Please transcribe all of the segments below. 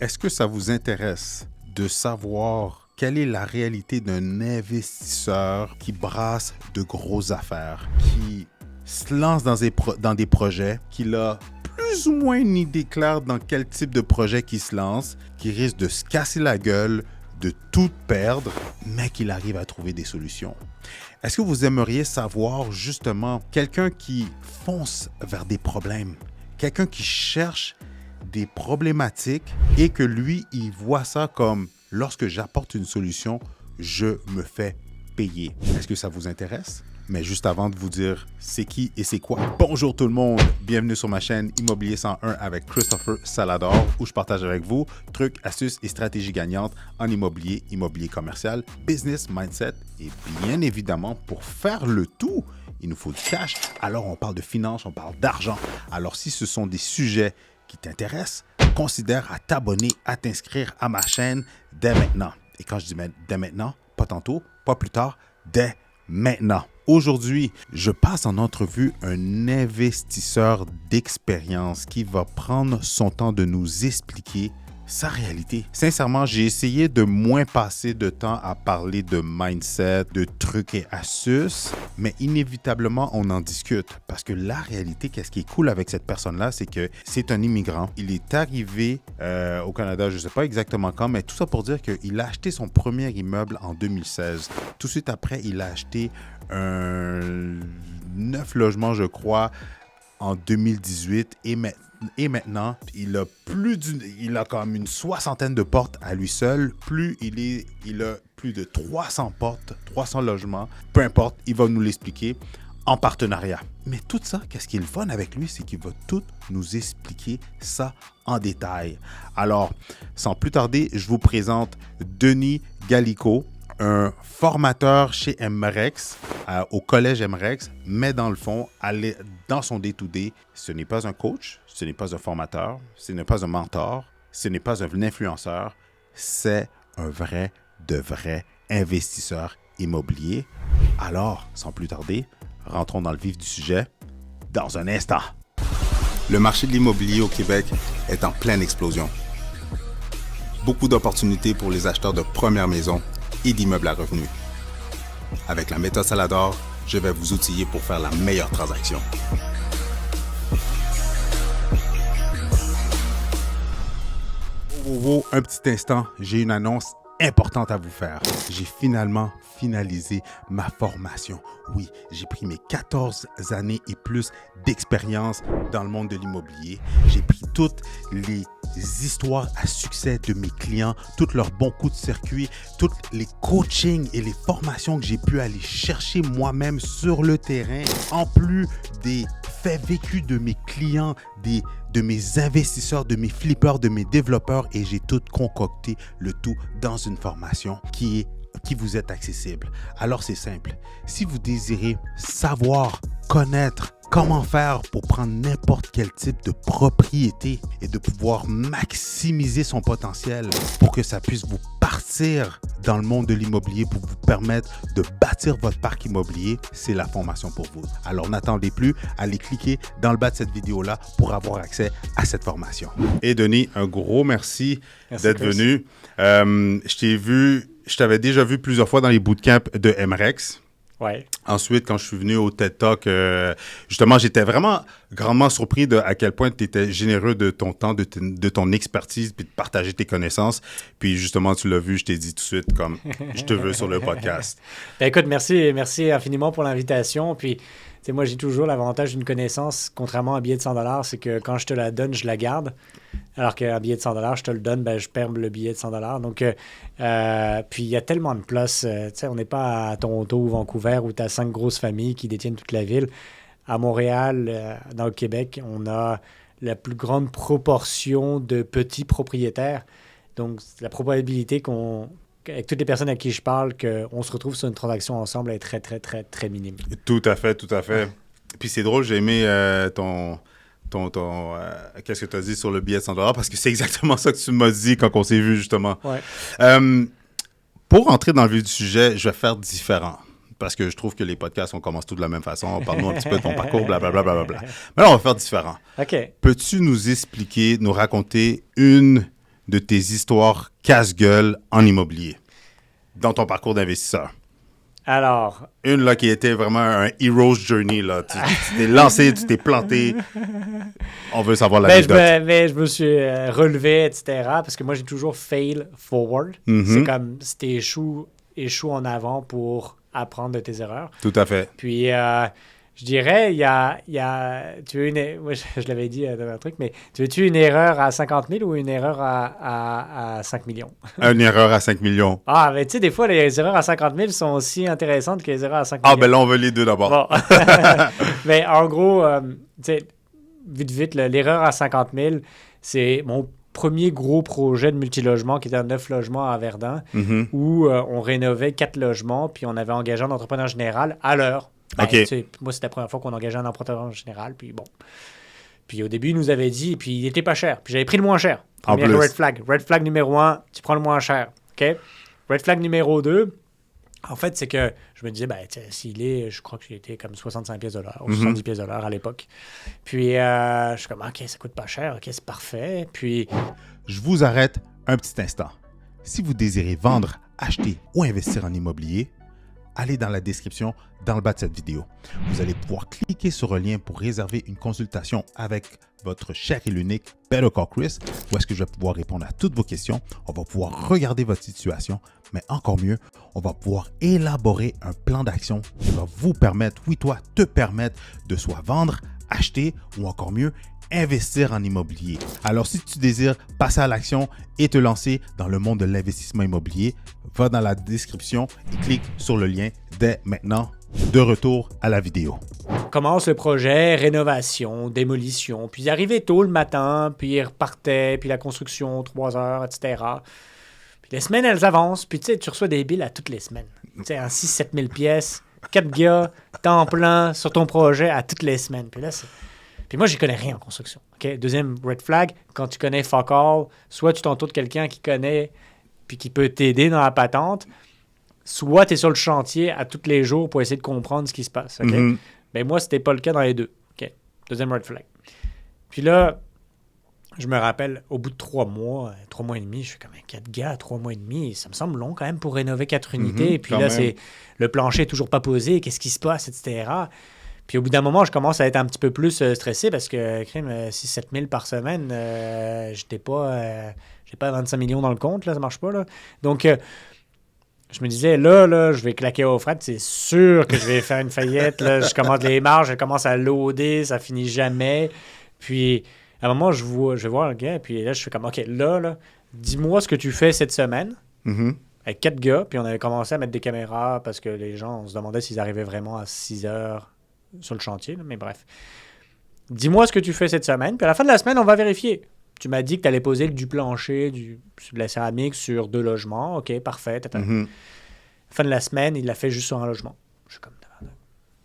Est-ce que ça vous intéresse de savoir quelle est la réalité d'un investisseur qui brasse de grosses affaires, qui se lance dans des projets, qu'il a plus ou moins une idée claire dans quel type de projet qu'il se lance, qui risque de se casser la gueule, de tout perdre, mais qu'il arrive à trouver des solutions? Est-ce que vous aimeriez savoir justement quelqu'un qui fonce vers des problèmes, quelqu'un qui cherche des problématiques et que lui, il voit ça comme lorsque j'apporte une solution, je me fais payer? Est-ce que ça vous intéresse? Mais juste avant de vous dire c'est qui et c'est quoi, bonjour tout le monde, bienvenue sur ma chaîne Immobilier 101 avec Christopher Salador, où je partage avec vous trucs, astuces et stratégies gagnantes en immobilier, immobilier commercial, business, mindset et bien évidemment pour faire le tout, il nous faut du cash. Alors on parle de finances, on parle d'argent. Alors si ce sont des sujets qui t'intéressent, considère à t'abonner, à t'inscrire à ma chaîne dès maintenant. Et quand je dis dès maintenant, pas tantôt, pas plus tard, dès maintenant. Aujourd'hui, je passe en entrevue un investisseur d'expérience qui va prendre son temps de nous expliquer sa réalité. Sincèrement, j'ai essayé de moins passer de temps à parler de mindset, de trucs et astuces, mais inévitablement, on en discute. Parce que la réalité, qu'est-ce qui est cool avec cette personne-là, c'est que c'est un immigrant. Il est arrivé au Canada, je ne sais pas exactement quand, mais tout ça pour dire qu'il a acheté son premier immeuble en 2016. Tout de suite après, il a acheté un 9 logements, je crois, en 2018 et maintenant, il a comme une soixantaine de portes à lui seul. Il a plus de 300 portes, 300 logements. Peu importe, il va nous l'expliquer en partenariat. Mais tout ça, qu'est-ce qui est le fun avec lui, c'est qu'il va tout nous expliquer ça en détail. Alors, sans plus tarder, je vous présente Denis Gallico, un formateur chez MREX, au collège MREX, mais dans le fond, dans son day-to-day, ce n'est pas un coach, ce n'est pas un formateur, ce n'est pas un mentor, ce n'est pas un influenceur, c'est un vrai investisseur immobilier. Alors, sans plus tarder, rentrons dans le vif du sujet dans un instant. Le marché de l'immobilier au Québec est en pleine explosion. Beaucoup d'opportunités pour les acheteurs de première maison et d'immeubles à revenus. Avec la méthode Salador, je vais vous outiller pour faire la meilleure transaction. Un petit instant, j'ai une annonce importante à vous faire. J'ai finalement finalisé ma formation. Oui, j'ai pris mes 14 années et plus d'expérience dans le monde de l'immobilier. J'ai pris toutes les histoires à succès de mes clients, tous leurs bons coups de circuit, tous les coachings et les formations que j'ai pu aller chercher moi-même sur le terrain, en plus des faits vécus de mes clients, de mes investisseurs, de mes flippers, de mes développeurs, et j'ai tout concocté, le tout dans une formation qui vous est accessible. Alors c'est simple, si vous désirez savoir, connaître, comment faire pour prendre n'importe quel type de propriété et de pouvoir maximiser son potentiel pour que ça puisse vous partir dans le monde de l'immobilier, pour vous permettre de bâtir votre parc immobilier, c'est la formation pour vous. Alors n'attendez plus, allez cliquer dans le bas de cette vidéo-là pour avoir accès à cette formation. Et Denis, un gros merci d'être venu. Je t'avais déjà vu plusieurs fois dans les bootcamps de MREX. Ouais. Ensuite, quand je suis venu au TED Talk, justement, j'étais vraiment grandement surpris à quel point tu étais généreux de ton temps, de ton expertise, puis de partager tes connaissances. Puis justement, tu l'as vu, je t'ai dit tout de suite comme je te veux sur le podcast. Ben écoute, merci infiniment pour l'invitation. Puis, tu sais, moi, j'ai toujours l'avantage d'une connaissance, contrairement à un billet de 100 $, c'est que quand je te la donne, je la garde. Alors qu'un billet de 100 $, je te le donne, ben, je perds le billet de 100 $. Donc, puis il y a tellement de places. Tu sais, on n'est pas à Toronto ou Vancouver où tu as 5 grosses familles qui détiennent toute la ville. À Montréal, dans le Québec, on a la plus grande proportion de petits propriétaires. Donc, la probabilité avec toutes les personnes à qui je parle, qu'on se retrouve sur une transaction ensemble est très, très, très, très minime. Tout à fait. Puis c'est drôle, j'ai aimé qu'est-ce que tu as dit sur le billet de 100 $, parce que c'est exactement ça que tu m'as dit quand on s'est vu, justement. Ouais. Pour entrer dans le vif du sujet, je vais faire différent. Parce que je trouve que les podcasts, on commence tous de la même façon. Parle-nous un petit peu de ton parcours, blablabla. Mais là, on va faire différent. OK. Peux-tu nous expliquer, nous raconter une de tes histoires casse-gueule en immobilier dans ton parcours d'investisseur? Alors, Une là qui était vraiment un hero's journey. Là. Tu t'es lancé, tu t'es planté. On veut savoir l'anecdote. je me suis relevé, etc. Parce que moi, j'ai toujours fail forward. C'est comme si tu échoues en avant pour apprendre de tes erreurs. Tout à fait. Puis, je dirais, il y a tu veux moi, je l'avais dit dans un truc, mais tu veux-tu une erreur à 50 000 ou une erreur à 5 millions? Une erreur à 5 millions. Ah, mais tu sais, des fois, les erreurs à 50 000 sont aussi intéressantes que les erreurs à 5 millions. Ah, ben là, on veut les deux d'abord. Bon. Mais en gros, tu sais, vite, l'erreur à 50 000, c'est mon premier gros projet de multilogement qui était un 9 logements à Verdun, où on rénovait 4 logements, puis on avait engagé un entrepreneur général à l'heure. Ben, OK. tu sais, moi, c'était la première fois qu'on engageait un entrepreneur général, puis bon. Puis au début, il nous avait dit, puis il était pas cher. Puis j'avais pris le moins cher. En Premier plus. red flag. Red flag numéro 1, tu prends le moins cher. OK? Red flag numéro 2, en fait, c'est que je me disais, ben, s'il est, je crois qu'il était comme 65 pièces de l'heure, ou 70 pièces de l'heure à l'époque. Puis je suis comme, OK, ça coûte pas cher, OK, c'est parfait. Puis Je vous arrête un petit instant. Si vous désirez vendre, acheter ou investir en immobilier, allez dans la description dans le bas de cette vidéo. Vous allez pouvoir cliquer sur un lien pour réserver une consultation avec votre cher et l'unique Better Call Chris, où est-ce que je vais pouvoir répondre à toutes vos questions. On va pouvoir regarder votre situation, mais encore mieux, on va pouvoir élaborer un plan d'action qui va vous permettre, oui toi, te permettre de soit vendre, acheter ou encore mieux, investir en immobilier. Alors, si tu désires passer à l'action et te lancer dans le monde de l'investissement immobilier, va dans la description et clique sur le lien dès maintenant. De retour à la vidéo. commence le projet, rénovation, démolition, puis il arrivait tôt le matin, puis il repartait, puis la construction, 3 heures, etc. Puis les semaines, elles avancent, puis tu sais, tu reçois des billes à toutes les semaines. Tu sais, en 6-7 000 pièces, 4 gars, temps plein, sur ton projet à toutes les semaines. Puis là, puis moi, j'y connais rien en construction. Okay? Deuxième red flag, quand tu connais fuck all, soit tu t'entoures de quelqu'un qui connaît puis qui peut t'aider dans la patente, soit tu es sur le chantier à tous les jours pour essayer de comprendre ce qui se passe. Okay? Mhm. Ben moi, c'était pas le cas dans les deux. Okay? Deuxième red flag. Puis là, je me rappelle, au bout de 3 mois et demi, je suis comme 4 gars, 3 mois et demi, ça me semble long quand même pour rénover 4 unités. Puis là, c'est le plancher est toujours pas posé, qu'est-ce qui se passe, etc. Puis au bout d'un moment, je commence à être un petit peu plus stressé parce que, 6-7 000 par semaine, j'ai pas 25 millions dans le compte, là, ça marche pas. Là. Donc, je me disais, là, je vais claquer aux frettes, c'est sûr que je vais faire une faillite. Là, je commande les marges, je commence à loader, ça finit jamais. Puis, à un moment, je vais voir le gars, puis là, je fais comme, OK, là, dis-moi ce que tu fais cette semaine. Mhm. Avec 4 gars, puis on avait commencé à mettre des caméras parce que les gens, on se demandait s'ils arrivaient vraiment à 6 heures sur le chantier, là, mais bref. Dis-moi ce que tu fais cette semaine, puis à la fin de la semaine, on va vérifier. Tu m'as dit que tu allais poser du plancher, de la céramique sur 2 logements. OK, parfait. Mhm. Fin de la semaine, il l'a fait juste sur un logement. Je suis comme,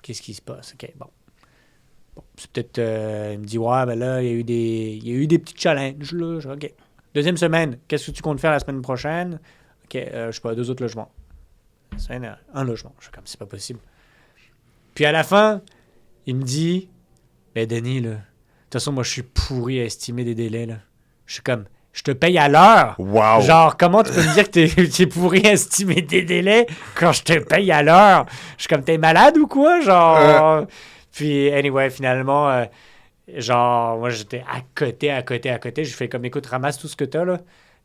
qu'est-ce qui se passe? OK, bon. C'est peut-être, il me dit, ouais, ben là, il y a eu des petits challenges, là. OK. Deuxième semaine, qu'est-ce que tu comptes faire la semaine prochaine? OK, je sais pas, 2 autres logements. La semaine, un logement. Je suis comme, c'est pas possible. Puis à la fin, il me dit, ben Denis, là, de toute façon, moi, je suis pourri à estimer des délais, là. Je suis comme, je te paye à l'heure. Wow. Genre, comment tu peux me dire que t'es pourri à estimer des délais quand je te paye à l'heure? Je suis comme, t'es malade ou quoi? Genre... Puis, anyway, finalement, genre, moi, j'étais à côté. J'ai fait comme, écoute, ramasse tout ce que t'as, là.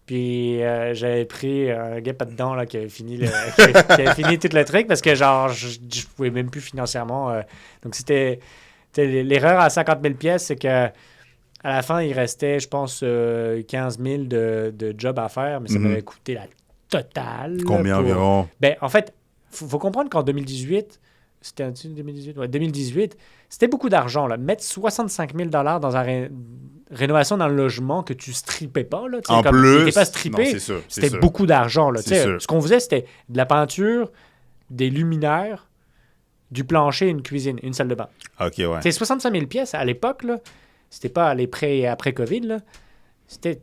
Puis, j'avais pris un gars pas dedans, là, qui avait fini qui avait fini tout le truc parce que, genre, je pouvais même plus financièrement. Donc, c'était l'erreur à 50 000 pièces, c'est que à la fin, il restait, je pense, 15 000 de job à faire, mais ça m'avait coûté la totale. Combien environ? Ben, en fait, faut comprendre qu'en 2018, c'était en 2018? Ouais, 2018, c'était beaucoup d'argent. Là. Mettre 65 000 dans une rénovation dans le logement que tu strippais pas. Là, en comme, plus, t'étais pas strippé, non, c'est sûr, c'est c'était sûr. beaucoup d'argent. Là, C'est ce qu'on faisait, c'était de la peinture, des luminaires, du plancher et une cuisine, une salle de bain. OK, ouais. C'est 65 000 pièces à l'époque, là. C'était pas les prêts et après COVID, là. C'était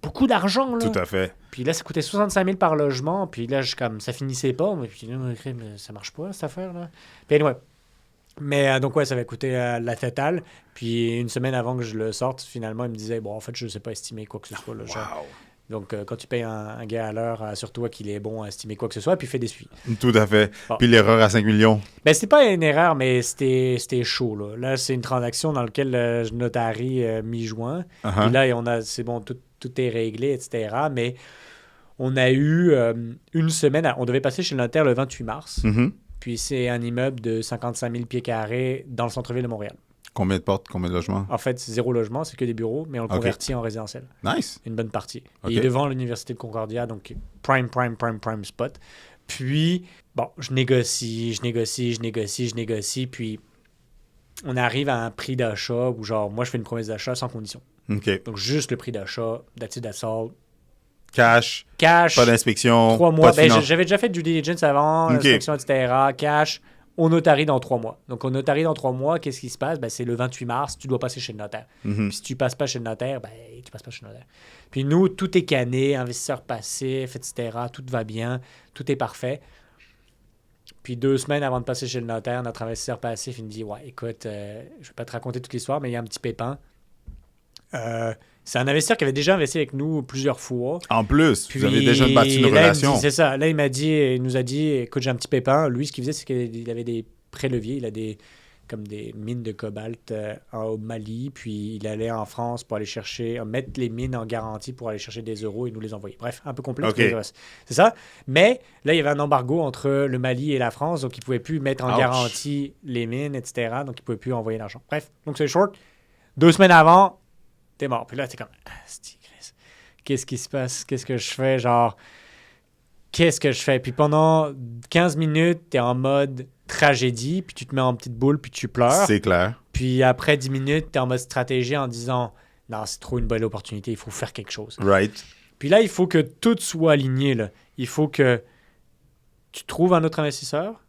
beaucoup d'argent, là. Tout à fait. Puis là, ça coûtait 65 000 par logement. Puis là, comme ça finissait pas. Mais puis là, ça marche pas, cette affaire-là. Puis anyway, Mais donc, ouais, ça va coûter la totale. Puis une semaine avant que je le sorte, finalement, il me disait, bon, en fait, je ne sais pas estimer quoi que ce soit. Là, Wow. Donc, quand tu payes un gars à l'heure, assure-toi qu'il est bon à estimer quoi que ce soit, puis fais des suivis. Tout à fait. Bon. Puis l'erreur à 5 millions. Ben, c'était pas une erreur, mais c'était chaud. Là, c'est une transaction dans laquelle je notarie mi-juin. Uh-huh. Puis là, c'est bon, tout est réglé, etc. Mais on a eu une semaine, on devait passer chez le notaire le 28 mars. Mhm. Puis c'est un immeuble de 55 000 pieds carrés dans le centre-ville de Montréal. Combien de portes, combien de logements? En fait, c'est 0 logement, c'est que des bureaux, mais on le Ok. convertit en résidentiel. Nice. Une bonne partie. Ok. Il est devant l'Université de Concordia, donc prime spot. Puis, bon, je négocie, puis on arrive à un prix d'achat où, genre, moi, je fais une promesse d'achat sans condition. OK. Donc, juste le prix d'achat, that's it, that's all. Cash, Cash, pas d'inspection, 3 mois. pas de Ben, finance. j'avais déjà fait du diligence avant, Ok. l'inspection, etc. Cash, on notarie dans 3 mois. Donc, on notarie dans 3 mois, qu'est-ce qui se passe? Ben, c'est le 28 mars, tu dois passer chez le notaire. Mhm. Puis si tu passes pas chez le notaire, ben, tu passes pas chez le notaire. Puis nous, tout est canné, investisseur passif, etc. Tout va bien, tout est parfait. Puis 2 semaines avant de passer chez le notaire, notre investisseur passif, il me dit, ouais, écoute, je vais pas te raconter toute l'histoire, mais il y a un petit pépin. C'est un investisseur qui avait déjà investi avec nous plusieurs fois. En plus, Puis vous avez déjà bâti une là, il me relation. dit- C'est ça. Là, il nous a dit, écoute, j'ai un petit pépin. Lui, ce qu'il faisait, c'est qu'il avait des préleviers. Il a comme des mines de cobalt au Mali. Puis il allait en France pour aller mettre les mines en garantie pour aller chercher des euros et nous les envoyer. Bref, un peu complexe. Ok. Mais c'est ça. Mais là, il y avait un embargo entre le Mali et la France. Donc, il ne pouvait plus mettre en Ouch. garantie les mines, etc. Donc, il ne pouvait plus envoyer l'argent. Bref, donc c'est short. 2 semaines avant, t'es mort. Puis là, t'es comme, Chris, qu'est-ce qui se passe? Qu'est-ce que je fais? Genre, qu'est-ce que je fais? Puis pendant 15 minutes, t'es en mode tragédie, puis tu te mets en petite boule, puis tu pleures. C'est clair. Puis après 10 minutes, t'es en mode stratégie en disant, non, c'est trop une belle opportunité, il faut faire quelque chose. Right. Puis là, il faut que tout soit aligné, là. Il faut que tu trouves un autre investisseur.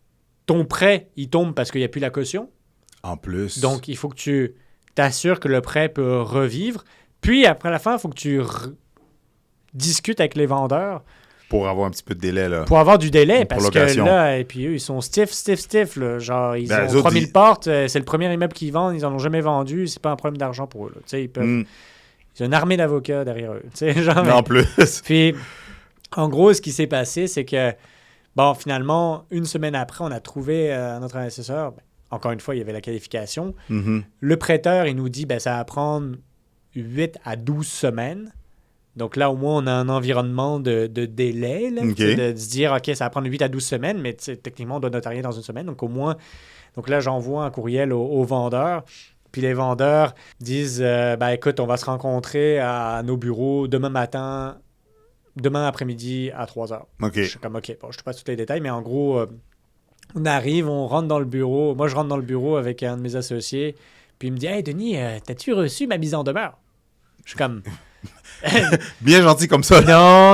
Ton prêt, il tombe parce qu'il n'y a plus la caution. En plus. Donc, il faut que tu t'assures que le prêt peut revivre. Puis, après la fin, il faut que tu discutes avec les vendeurs Pour avoir un petit peu de délai, là. pour avoir du délai. Une Parce que prolongation. là, et puis eux, ils sont stiff. Là. Genre, ils Ben, ont eux autres, 3000 ils- portes. C'est le premier immeuble qu'ils vendent. Ils n'en ont jamais vendu. C'est pas un problème d'argent pour eux. Là. Tu sais, Mm. ils ont une armée d'avocats derrière eux. Tu sais, genre, En plus. Puis, en gros, ce qui s'est passé, c'est que, bon, finalement, une semaine après, on a trouvé notre investisseur. Ben, encore une fois, il y avait la qualification. Mhm. Le prêteur, il nous dit, ben, ça va prendre 8 à 12 semaines. Donc là, au moins, on a un environnement de délai, là, OK. tu sais, de se dire, OK, ça va prendre 8 à 12 semaines, mais tu sais, techniquement, on doit notarier dans une semaine. Donc au moins, donc là, j'envoie un courriel aux vendeurs. Puis les vendeurs disent, ben écoute, on va se rencontrer à nos bureaux demain matin, demain après-midi à 3 heures. OK. Je suis comme, OK, bon, je te passe tous les détails, mais en gros, on arrive, on rentre dans le bureau. Moi, je rentre dans le bureau avec un de mes associés. Puis il me dit, hey, Denis, t'as-tu reçu ma mise en demeure? Je suis comme, Bien gentil comme ça.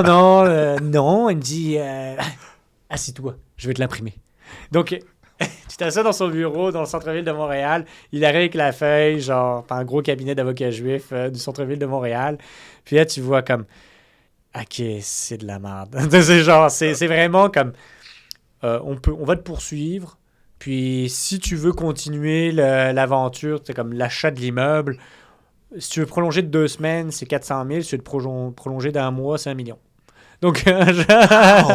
non. Il me dit, assis-toi, je vais te l'imprimer. Donc, tu t'assois dans son bureau, dans le centre-ville de Montréal. Il arrive avec la feuille, genre, par un gros cabinet d'avocats juifs du centre-ville de Montréal. Puis là, tu vois comme, OK, c'est de la merde. C'est genre, c'est vraiment comme, on va te poursuivre. Puis si tu veux continuer l'aventure, c'est comme l'achat de l'immeuble. Si tu veux prolonger de 2 semaines, c'est 400 000. Si tu veux te prolonger d'un mois, c'est 1 million. Donc,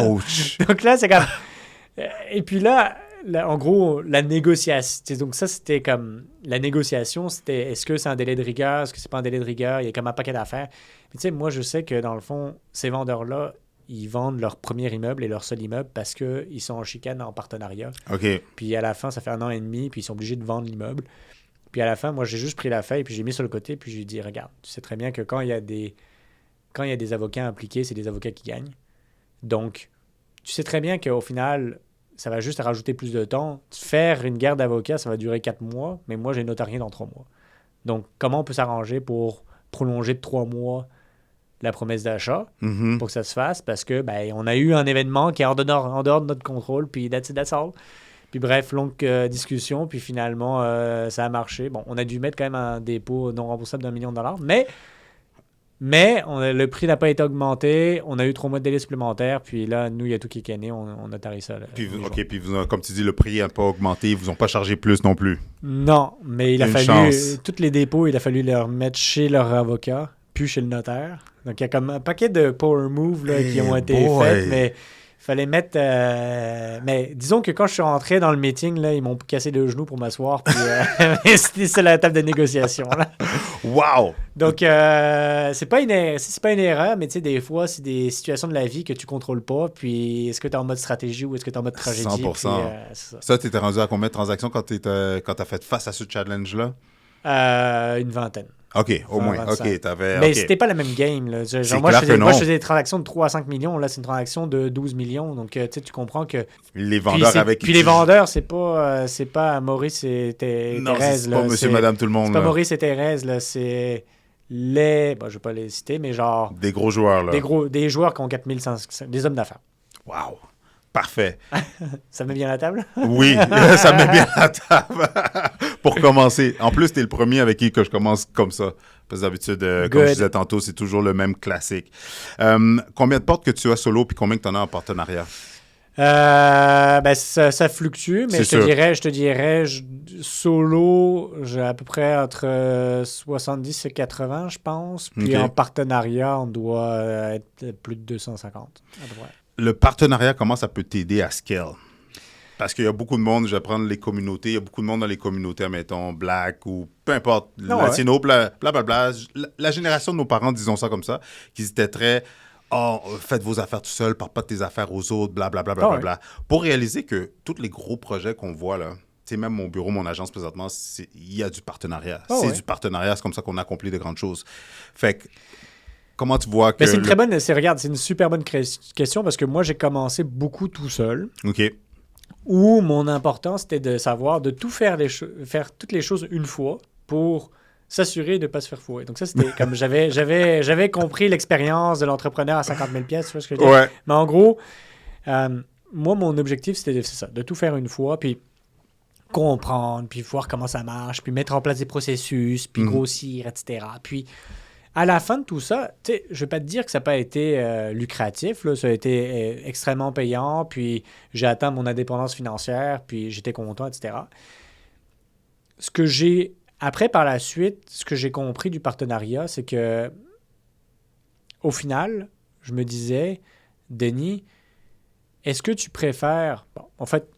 Ouch. donc là, c'est comme... Et puis là, en gros, la négociation... Donc ça, c'était comme... La négociation, c'était est-ce que c'est un délai de rigueur? Est-ce que c'est pas un délai de rigueur? Il y a comme un paquet d'affaires. Puis tu sais, moi, je sais que dans le fond, ces vendeurs-là, ils vendent leur premier immeuble et leur seul immeuble parce qu'ils sont en chicane en partenariat. OK. Puis à la fin, ça fait 1 an et demi, puis ils sont obligés de vendre l'immeuble. Puis à la fin, moi, j'ai juste pris la feuille, puis j'ai mis sur le côté, puis j'ai dit, regarde, tu sais très bien que quand il y a des avocats impliqués, c'est des avocats qui gagnent. Donc, tu sais très bien qu'au final, ça va juste rajouter plus de temps. Faire une guerre d'avocats, ça va durer 4 mois, mais moi, j'ai notarié dans 3 mois. Donc, comment on peut s'arranger pour prolonger de 3 mois la promesse d'achat Mhm. pour que ça se fasse? Parce que, ben, on a eu un événement qui est en dehors de notre contrôle, puis that's it, that's all. Puis bref, longue discussion, puis finalement, ça a marché. Bon, on a dû mettre quand même un dépôt non remboursable d'1 million de dollars, mais Mais le prix n'a pas été augmenté. On a eu 3 mois de délai supplémentaire. Puis là, nous, il y a tout qui est canné. On a taré ça. Là, Puis, comme tu dis, le prix n'a pas augmenté. Ils vous ont pas chargé plus non plus. Non, mais il a Une fallu... chance. Tous les dépôts, il a fallu les remettre chez leur avocat, puis chez le notaire. Donc, il y a comme un paquet de power moves là, qui ont été faits, mais il fallait mettre... Mais disons que quand je suis rentré dans le meeting, là, ils m'ont cassé le genou pour m'asseoir, puis c'était ça la table de négociation. Là. Wow! Donc, c'est pas une erreur, mais tu sais, des fois, c'est des situations de la vie que tu contrôles pas, puis est-ce que tu es en mode stratégie ou est-ce que tu es en mode tragédie? 100%. Puis, c'est Ça, tu étais rendu à combien de transactions quand tu as fait face à ce challenge-là? ça. Une vingtaine. OK, au moins. 25. OK, t'avais... Mais OK. c'était pas la même game. Là. Genre, C'est moi, clair que non. moi, je faisais des transactions de 3 à 5 millions. Là, c'est une transaction de 12 millions. Donc, tu sais, tu comprends que... Les vendeurs avec qui Puis les tu- vendeurs, c'est pas Maurice et Non, Thérèse. c'est là. pas monsieur, madame, tout le monde. C'est pas là. Maurice et Thérèse. Là. C'est les... Bon, je vais pas les citer, mais genre... Des gros joueurs, là. Des joueurs qui ont 4100... Des hommes d'affaires. Wow! Parfait. Ça met bien la table? Oui, ça met bien à table. Pour commencer. En plus, t'es le premier avec qui que je commence comme ça. Parce que d'habitude, comme je Good. disais tantôt, c'est toujours le même classique. Combien de portes que tu as solo puis combien que tu en as en partenariat? Ça fluctue, mais C'est je te dirais, solo, j'ai à peu près entre 70 et 80, je pense. Puis Ok. en partenariat, on doit être plus de 250. À peu près. Le partenariat, comment ça peut t'aider à scale? Parce qu'il y a beaucoup de monde, je vais prendre les communautés, il y a beaucoup de monde dans les communautés, mettons, black ou peu importe, Ah ouais. latino, blablabla. La génération de nos parents, disons ça comme ça, qui étaient très « Oh, faites vos affaires tout seul, parle pas de tes affaires aux autres, blablabla. Ah ouais. Bla. » Pour réaliser que tous les gros projets qu'on voit là, tu sais, même mon bureau, mon agence présentement, il y a du partenariat. Ah c'est ouais. du partenariat, c'est comme ça qu'on accomplit de grandes choses. Fait que, comment tu vois que... Mais c'est une très bonne, regarde, c'est une super bonne question parce que moi, j'ai commencé beaucoup tout seul. OK. Où mon importance c'était de savoir de tout faire faire toutes les choses une fois pour s'assurer de ne pas se faire fourrer. Donc ça, c'était comme j'avais compris l'expérience de l'entrepreneur à 50 000 pièces, tu vois ce que je veux dire? Ouais. Mais en gros, moi, mon objectif, c'était c'est ça, de tout faire une fois, puis comprendre, puis voir comment ça marche, puis mettre en place des processus, puis grossir, etc. Puis à la fin de tout ça, tu sais, je vais pas te dire que ça n'a pas été lucratif, là, ça a été extrêmement payant, puis j'ai atteint mon indépendance financière, puis j'étais content, etc. Après, par la suite, ce que j'ai compris du partenariat, c'est que au final, je me disais, Denis, est-ce que tu préfères... Bon, en fait,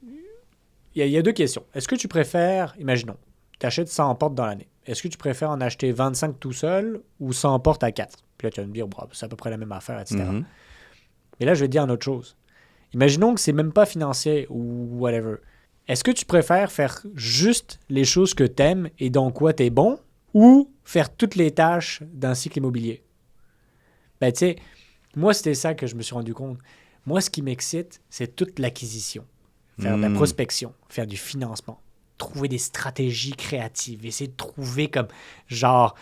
il y a deux questions. Est-ce que tu préfères, imaginons, tu achètes 100 portes dans l'année. Est-ce que tu préfères en acheter 25 tout seul ou 100 portes à 4? Puis là, tu vas me dire, bon, c'est à peu près la même affaire, etc. Mhm. Mais là, je vais te dire une autre chose. Imaginons que c'est même pas financier ou whatever. Est-ce que tu préfères faire juste les choses que tu aimes et dans quoi tu es bon ou faire toutes les tâches d'un cycle immobilier? Ben, tu sais, moi, c'était ça que je me suis rendu compte. Moi, ce qui m'excite, c'est toute l'acquisition. Faire de la prospection, faire du financement, trouver des stratégies créatives, essayer de trouver comme, genre,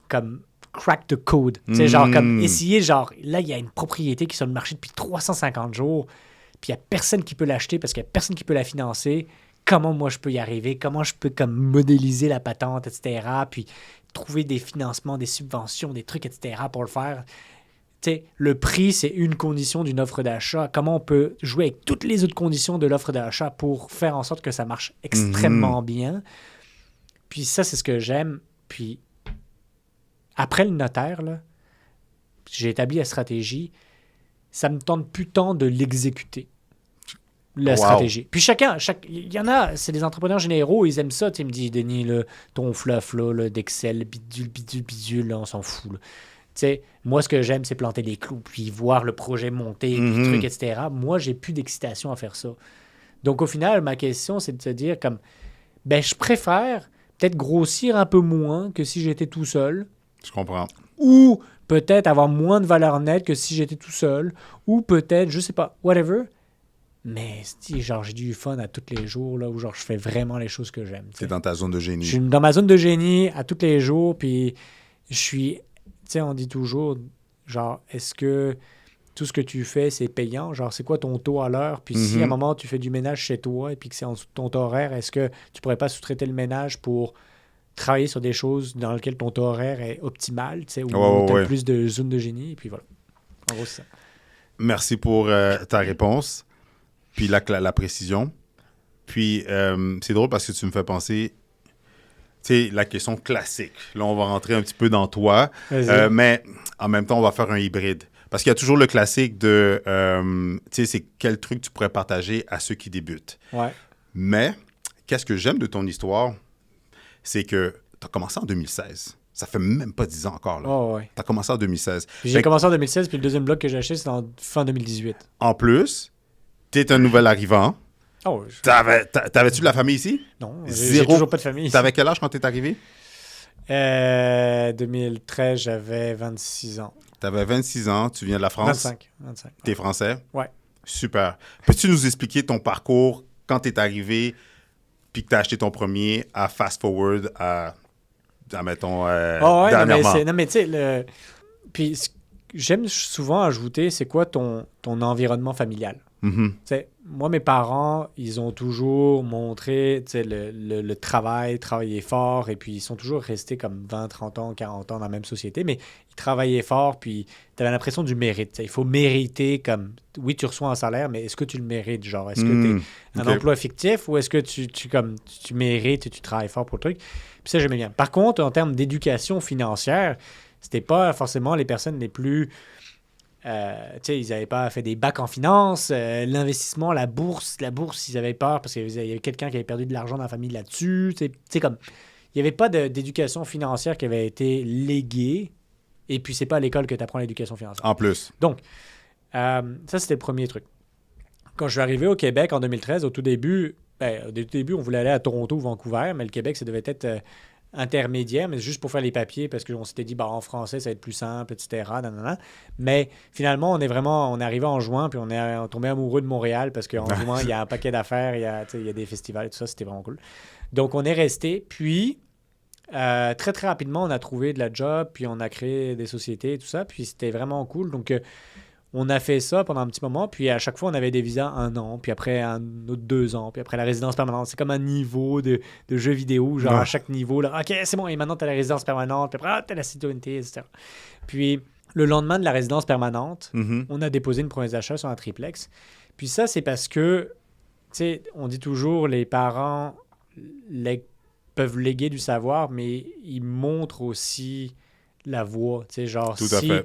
comme crack the code. Tu sais, genre, comme essayer, genre, là, il y a une propriété qui est sur le marché depuis 350 jours, puis il n'y a personne qui peut l'acheter parce qu'il n'y a personne qui peut la financer. Comment moi je peux y arriver? Comment je peux comme modéliser la patente, etc. Puis trouver des financements, des subventions, des trucs, etc. pour le faire. Tu sais, le prix, c'est une condition d'une offre d'achat. Comment on peut jouer avec toutes les autres conditions de l'offre d'achat pour faire en sorte que ça marche extrêmement bien. Puis ça, c'est ce que j'aime. Puis après le notaire, là, j'ai établi la stratégie. Ça me tente plus tant de l'exécuter, la stratégie. Puis il y en a, c'est des entrepreneurs généraux, ils aiment ça. Tu sais, ils me disent, Denis, là, ton fluff là, d'Excel, bidule, là, on s'en fout. Tu sais, moi, ce que j'aime, c'est planter les clous, puis voir le projet monter, puis trucs, etc. Moi, j'ai plus d'excitation à faire ça. Donc, au final, ma question, c'est de se dire comme, ben, je préfère peut-être grossir un peu moins que si j'étais tout seul, Je comprends. ou peut-être avoir moins de valeur nette que si j'étais tout seul, ou peut-être, je sais pas, whatever. Mais genre, j'ai du fun à tous les jours, là, où genre, je fais vraiment les choses que j'aime. C'est dans ta zone de génie. Je suis dans ma zone de génie à tous les jours, puis je suis... Tu sais, on dit toujours, genre, est-ce que tout ce que tu fais, c'est payant? Genre, c'est quoi ton taux à l'heure? Puis si à un moment, tu fais du ménage chez toi et puis que c'est en dessous de ton taux horaire, est-ce que tu pourrais pas sous-traiter le ménage pour travailler sur des choses dans lesquelles ton taux horaire est optimal, tu sais, où tu as plus de zones de génie, et puis voilà. En gros, c'est ça. Merci pour ta réponse, puis la précision. Puis, c'est drôle parce que tu me fais penser, tu sais, la question classique. Là, on va rentrer un petit peu dans toi, mais en même temps, on va faire un hybride. Parce qu'il y a toujours le classique de, tu sais, c'est quel truc tu pourrais partager à ceux qui débutent. Ouais. Mais, qu'est-ce que j'aime de ton histoire, c'est que tu as commencé en 2016. Ça fait même pas 10 ans encore. Là. Oh, ouais. Tu as commencé en 2016. Puis j'ai commencé en 2016, puis le deuxième bloc que j'ai acheté, c'est en fin 2018. En plus, tu es un nouvel arrivant. Oh, T'avais-tu de la famille ici? Non, j'ai toujours pas de famille ici. T'avais quel âge quand t'es arrivé? 2013, j'avais 26 ans. T'avais 26 ans, tu viens de la France? 25. T'es français? Ouais. Super. Peux-tu nous expliquer ton parcours quand t'es arrivé puis que t'as acheté ton premier à fast forward à mettons, dernièrement? Non, mais tu sais, puis j'aime souvent ajouter, c'est quoi ton environnement familial? Mm-hmm. Moi, mes parents, ils ont toujours montré le travailler fort, et puis ils sont toujours restés comme 20, 30 ans, 40 ans dans la même société, mais ils travaillaient fort, puis tu avais l'impression du mérite. Il faut mériter comme... Oui, tu reçois un salaire, mais est-ce que tu le mérites? Genre, est-ce que tu es un emploi fictif ou est-ce que tu mérites et tu travailles fort pour le truc? Puis ça, j'aimais bien. Par contre, en termes d'éducation financière, c'était pas forcément les personnes les plus... ils n'avaient pas fait des bacs en finance, l'investissement, la bourse, ils avaient peur parce qu'il y avait quelqu'un qui avait perdu de l'argent dans la famille là-dessus. Comme, il n'y avait pas d'éducation financière qui avait été léguée, et puis c'est pas à l'école que tu apprends l'éducation financière. En plus. Donc, ça, c'était le premier truc. Quand je suis arrivé au Québec en 2013, au tout début, on voulait aller à Toronto ou Vancouver, mais le Québec, ça devait être... intermédiaire, mais juste pour faire les papiers, parce qu'on s'était dit, en français, ça va être plus simple, etc. Mais finalement, on est arrivé en juin, puis on est tombé amoureux de Montréal, parce qu'en juin, il y a un paquet d'affaires, il y a des festivals et tout ça, c'était vraiment cool. Donc, on est resté, puis très, très rapidement, on a trouvé de la job, puis on a créé des sociétés et tout ça, puis c'était vraiment cool. Donc, on a fait ça pendant un petit moment, puis à chaque fois, on avait des visas 1 an, puis après un autre 2 ans, puis après la résidence permanente. C'est comme un niveau de jeu vidéo, genre à chaque niveau, là, OK, c'est bon, et maintenant, tu as la résidence permanente, puis après, tu as la citoyenneté, etc. Puis le lendemain de la résidence permanente, on a déposé une promesse d'achat sur un triplex. Puis ça, c'est parce que, tu sais, on dit toujours, les parents peuvent léguer du savoir, mais ils montrent aussi la voie, tu sais, genre Tout à fait.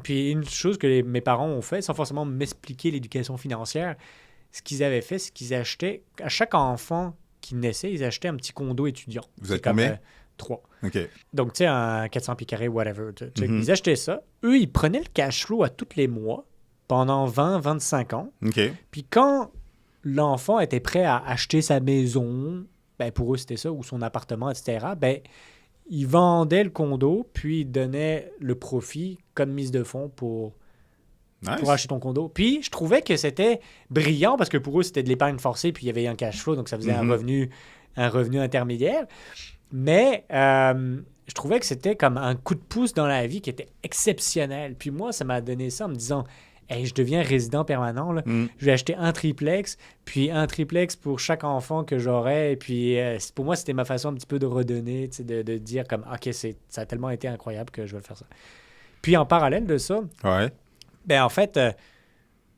Puis une chose que mes parents ont fait, sans forcément m'expliquer l'éducation financière, ce qu'ils avaient fait, c'est qu'ils achetaient, à chaque enfant qui naissait, ils achetaient un petit condo étudiant. Vous êtes combien? 3. OK. Donc, tu sais, un 400 pieds carrés, whatever. Ils achetaient ça. Eux, ils prenaient le cash flow à tous les mois pendant 20-25 ans. OK. Puis quand l'enfant était prêt à acheter sa maison, pour eux, c'était ça, ou son appartement, etc., ils vendaient le condo, puis ils donnaient le profit comme mise de fonds pour acheter ton condo. Puis, je trouvais que c'était brillant parce que pour eux, c'était de l'épargne forcée, puis il y avait un cash flow, donc ça faisait un revenu intermédiaire. Mais je trouvais que c'était comme un coup de pouce dans la vie qui était exceptionnel. Puis moi, ça m'a donné ça en me disant... Hey, je deviens résident permanent. Là. Je vais acheter un triplex, puis un triplex pour chaque enfant que j'aurai. Et puis, pour moi, c'était ma façon un petit peu de redonner, de dire comme, OK, ça a tellement été incroyable que je vais faire ça. Puis, en parallèle de ça, en fait,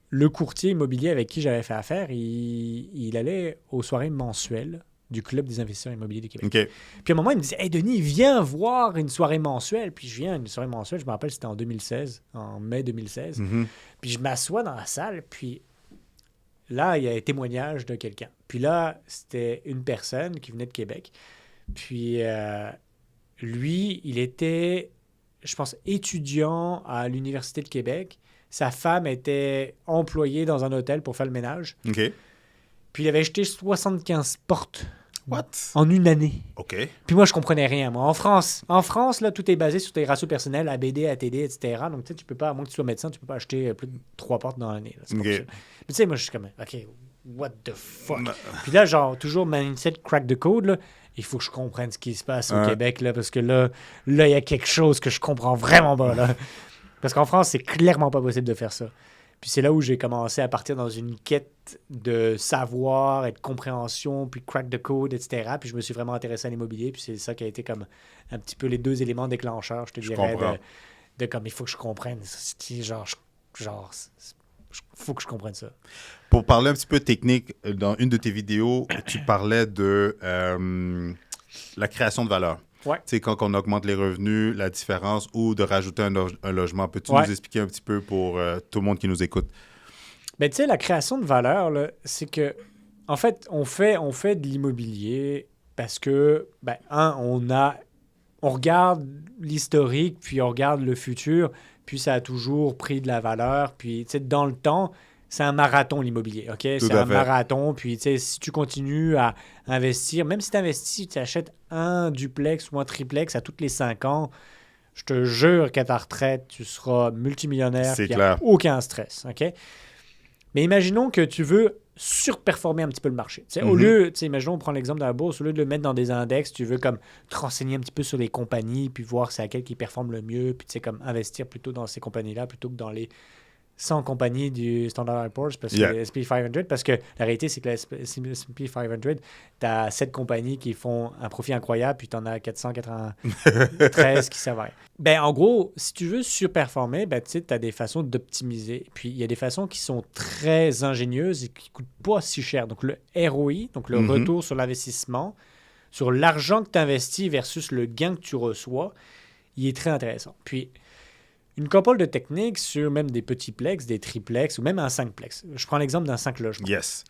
le courtier immobilier avec qui j'avais fait affaire, il allait aux soirées mensuelles du Club des investisseurs immobiliers du Québec. Okay. Puis à un moment, il me disait « Hey Denis, viens voir une soirée mensuelle. » Puis je viens à une soirée mensuelle, je me rappelle, c'était en 2016, en mai 2016. Puis je m'assois dans la salle, puis là, il y a un témoignage de quelqu'un. Puis là, c'était une personne qui venait de Québec. Puis lui, il était, je pense, étudiant à l'Université de Québec. Sa femme était employée dans un hôtel pour faire le ménage. OK. Puis il avait acheté 75 portes. What? En une année. OK. Puis moi, je comprenais rien. Moi, en France, là, tout est basé sur tes ratios personnels, ABD, ATD, etc. Donc, tu sais, tu peux pas, à moins que tu sois médecin, tu peux pas acheter plus de 3 portes dans l'année. Là. OK. Mais tu sais, moi, je suis comme, OK, what the fuck? Puis là, genre, toujours mindset crack the code, là. Il faut que je comprenne ce qui se passe au Québec, là, parce que là, il y a quelque chose que je comprends vraiment pas, là. Parce qu'en France, c'est clairement pas possible de faire ça. Puis c'est là où j'ai commencé à partir dans une quête de savoir et de compréhension, puis crack the code, etc. Puis je me suis vraiment intéressé à l'immobilier. Puis c'est ça qui a été comme un petit peu les deux éléments déclencheurs, je te dirais, de comme il faut que je comprenne. Faut que je comprenne ça. Pour parler un petit peu technique, dans une de tes vidéos, tu parlais de la création de valeur. Ouais. Tu sais, quand on augmente les revenus, la différence ou de rajouter un logement. Peux-tu nous expliquer un petit peu pour tout le monde qui nous écoute? Ben, tu sais, la création de valeur, là, c'est que, en fait, on fait de l'immobilier parce que, ben, on regarde l'historique, puis on regarde le futur, puis ça a toujours pris de la valeur. Puis, tu sais, dans le temps, c'est un marathon, l'immobilier, OK? C'est un marathon. Puis, tu sais, si tu continues à investir, même si tu investis, tu achètes un duplex ou un triplex à tous les 5 ans, je te jure qu'à ta retraite, tu seras multimillionnaire. C'est il n'y clair. a aucun stress, OK? Mais imaginons que tu veux surperformer un petit peu le marché. Au lieu, imaginons, on prend l'exemple de la bourse, au lieu de le mettre dans des index, tu veux comme te renseigner un petit peu sur les compagnies, puis voir c'est laquelle qui performe le mieux, puis comme investir plutôt dans ces compagnies-là plutôt que dans les 100 compagnies du Standard & Poor's, parce que le S&P 500, parce que la réalité, c'est que le S&P 500, tu as 7 compagnies qui font un profit incroyable, puis tu en as 493 qui servent à rien. Ben, en gros, si tu veux surperformer, ben, tu as des façons d'optimiser. Puis, il y a des façons qui sont très ingénieuses et qui ne coûtent pas si cher. Donc, le ROI, donc le retour sur l'investissement, sur l'argent que tu investis versus le gain que tu reçois, il est très intéressant. Puis, une couple de techniques sur même des petits plex, des triplex ou même un 5plex. Je prends l'exemple d'un 5 logements. Yes.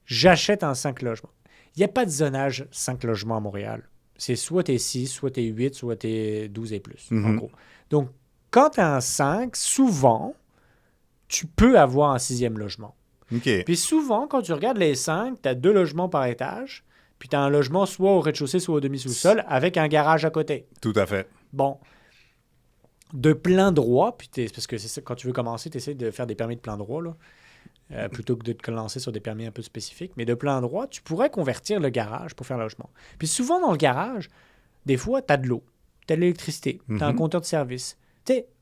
J'achète un 5 logements. Il n'y a pas de zonage 5 logements à Montréal. C'est soit t'es 6, soit t'es 8, soit t'es 12 et plus, en gros. Donc, quand tu as un 5, souvent, tu peux avoir un 6e logement. OK. Puis souvent, quand tu regardes les 5, tu as 2 logements par étage, puis tu as un logement soit au rez-de-chaussée, soit au demi-sous-sol, avec un garage à côté. Tout à fait. Bon. De plein droit, puis parce que c'est ça, quand tu veux commencer, tu essaies de faire des permis de plein droit, là, plutôt que de te lancer sur des permis un peu spécifiques. Mais de plein droit, tu pourrais convertir le garage pour faire un logement. Puis souvent, dans le garage, des fois, tu as de l'eau, tu as de l'électricité, tu as un compteur de service.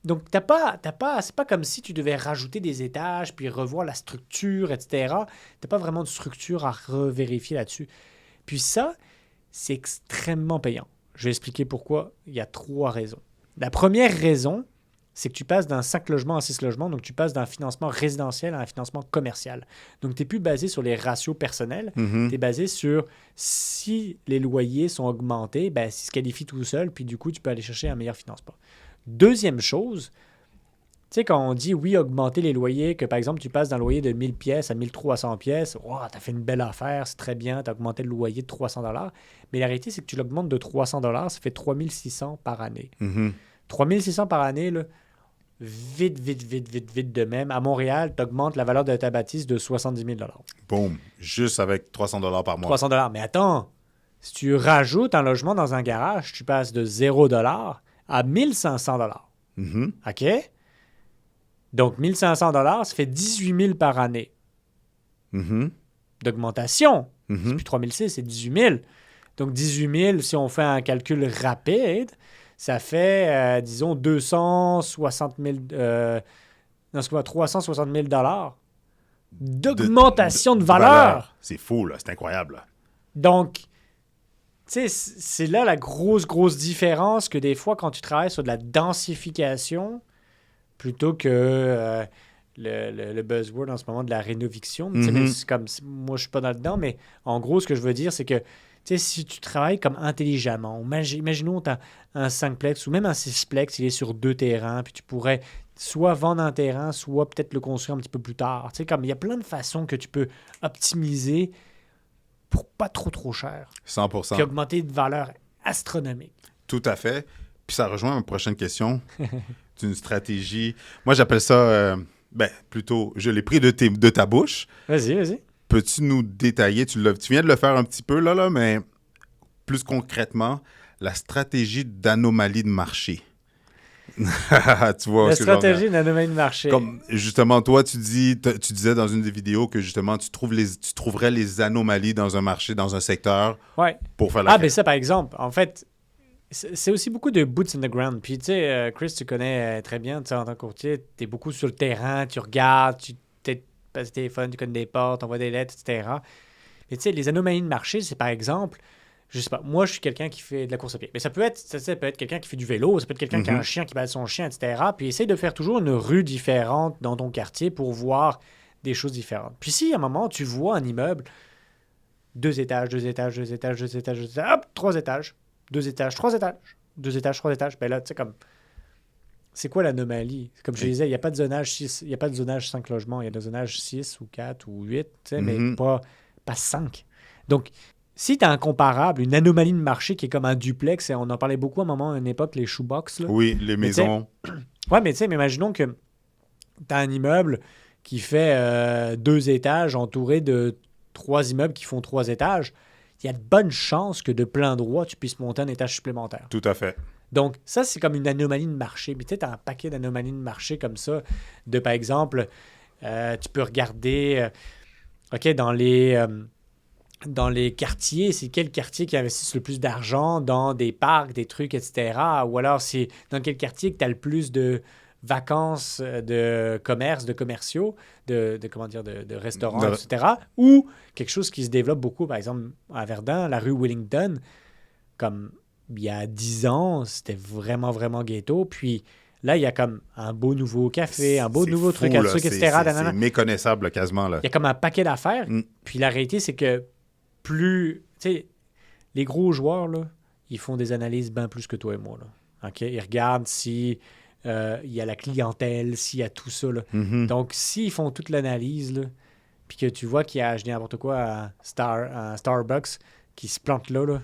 Donc, c'est pas comme si tu devais rajouter des étages, puis revoir la structure, etc. Tu n'as pas vraiment de structure à revérifier là-dessus. Puis ça, c'est extrêmement payant. Je vais expliquer pourquoi. Il y a 3 raisons. La première raison, c'est que tu passes d'un 5 logements à 6 logements, donc tu passes d'un financement résidentiel à un financement commercial. Donc, tu n'es plus basé sur les ratios personnels, tu es basé sur si les loyers sont augmentés, ben, ça se qualifie tout seul, puis du coup, tu peux aller chercher un meilleur financement. Deuxième chose, tu sais, quand on dit oui, augmenter les loyers, que par exemple, tu passes d'un loyer de 1000 pièces à 1300 pièces, wow, tu as fait une belle affaire, c'est très bien, tu as augmenté le loyer de 300 $. Mais la réalité, c'est que tu l'augmentes de 300 $, ça fait 3600 par année. 3600 par année, là, vite de même. À Montréal, tu augmentes la valeur de ta bâtisse de 70 000 $. Boum. Juste avec 300 $ par mois. 300 $. Mais attends, si tu rajoutes un logement dans un garage, tu passes de 0 $ à 1500 $. OK? Donc, 1500 $, ça fait 18 000 par année d'augmentation. C'est plus 3 600, c'est 18 000. Donc, 18 000, si on fait un calcul rapide, ça fait, disons, 360 000 $ d'augmentation de valeur. C'est fou, là. C'est incroyable. Là. Donc, tu sais, c'est là la grosse différence que des fois, quand tu travailles sur de la densification, plutôt que le buzzword en ce moment de la rénoviction. C'est comme, moi, je suis pas dedans, mais en gros, ce que je veux dire, c'est que si tu travailles comme intelligemment, imaginons tu as un 5plex ou même un 6plex, il est sur 2 terrains, puis tu pourrais soit vendre un terrain, soit peut-être le construire un petit peu plus tard. Comme il y a plein de façons que tu peux optimiser pour pas trop cher. 100%. Puis augmenter de valeur astronomique. Tout à fait. Puis ça rejoint ma prochaine question. C'est une stratégie. Moi, j'appelle ça... plutôt, je l'ai pris de ta bouche. Vas-y. Peux-tu nous détailler, tu viens de le faire un petit peu, là, mais plus concrètement, la stratégie d'anomalie de marché. Tu vois la stratégie d'anomalie de marché. Comme, justement, toi, tu disais dans une des vidéos que, justement, tu trouverais les anomalies dans un marché, dans un secteur, pour faire la ben ça, par exemple, en fait, c'est aussi beaucoup de boots on the ground. Puis, tu sais, Chris, tu connais très bien, tu sais, en tant que courtier, tu es beaucoup sur le terrain, tu regardes, tu passes le téléphone, tu connais des portes, tu envoies des lettres, etc. Mais tu sais, les anomalies de marché, c'est par exemple, je sais pas, moi, je suis quelqu'un qui fait de la course à pied. Mais ça peut être quelqu'un qui fait du vélo, ça peut être quelqu'un qui a un chien qui balade son chien, etc. Puis essaye de faire toujours une rue différente dans ton quartier pour voir des choses différentes. Puis si, à un moment, tu vois un immeuble, 2 étages, 2 étages, 2 étages, 2 étages, 2 étages, hop, 3 étages, 2 étages, 3 étages, 2 étages, 3 étages, ben là, tu sais, comme, c'est quoi l'anomalie? Comme je disais, il n'y a pas de zonage 6, il n'y a pas de zonage 5 logements, il y a de zonage 6 ou 4 ou 8, tu sais, mais pas 5. Donc, si tu as un comparable, une anomalie de marché qui est comme un duplex, et on en parlait beaucoup à un moment, à une époque, les shoebox. Là. Oui, les maisons. Ouais, mais tu sais, imaginons que tu as un immeuble qui fait 2 étages entouré de 3 immeubles qui font 3 étages. Il y a de bonnes chances que de plein droit, tu puisses monter un étage supplémentaire. Tout à fait. Donc, ça, c'est comme une anomalie de marché. Mais tu sais, tu as un paquet d'anomalies de marché comme ça. De, par exemple, tu peux regarder, OK, dans les quartiers, c'est quel quartier qui investit le plus d'argent dans des parcs, des trucs, etc. Ou alors, c'est dans quel quartier que tu as le plus de vacances de commerce, de commerciaux, de restaurants, etc. Ou quelque chose qui se développe beaucoup, par exemple, à Verdun, la rue Wellington, comme il y a 10 ans, c'était vraiment, vraiment ghetto. Puis là, il y a comme un beau nouveau café, un beau nouveau truc, un truc, etc. C'est méconnaissable, quasiment. Là. Il y a comme un paquet d'affaires. Puis la réalité, c'est que plus... Tu sais, les gros joueurs, là, ils font des analyses bien plus que toi et moi. Là. OK? Ils regardent si il y a la clientèle, s'il y a tout ça. Là. Donc, s'ils font toute l'analyse, là, puis que tu vois qu'il y a, je dis n'importe quoi, un Starbucks qui se plante là,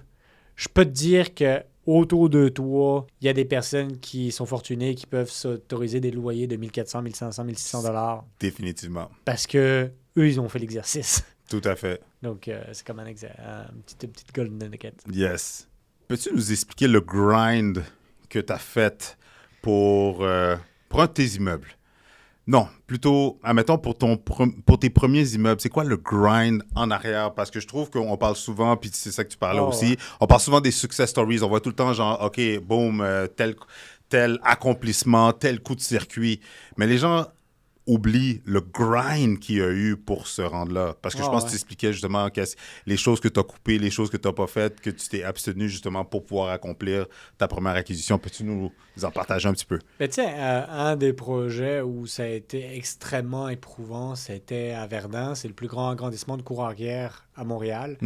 je peux te dire que autour de toi, il y a des personnes qui sont fortunées qui peuvent s'autoriser des loyers de 1400, 1500, 1600 $. Définitivement. Parce que eux, ils ont fait l'exercice. Tout à fait. Donc, c'est comme une petite golden nugget. Yes. Peux-tu nous expliquer le grind que tu as fait pour un de tes immeubles? Non, plutôt, admettons, pour tes premiers immeubles, c'est quoi le grind en arrière? Parce que je trouve qu'on parle souvent, puis c'est ça que tu parlais aussi, ouais. On parle souvent des success stories. On voit tout le temps genre, OK, boom, tel accomplissement, tel coup de circuit. Mais les gens oublient le grind qu'il y a eu pour se rendre là. Parce que je pense que tu expliquais justement les choses que tu as coupées, les choses que tu n'as pas faites, que tu t'es abstenu justement pour pouvoir accomplir ta première acquisition. Peux-tu nous en partager un petit peu? Mais tu sais, un des projets où ça a été extrêmement éprouvant, c'était à Verdun. C'est le plus grand agrandissement de cour arrière à Montréal.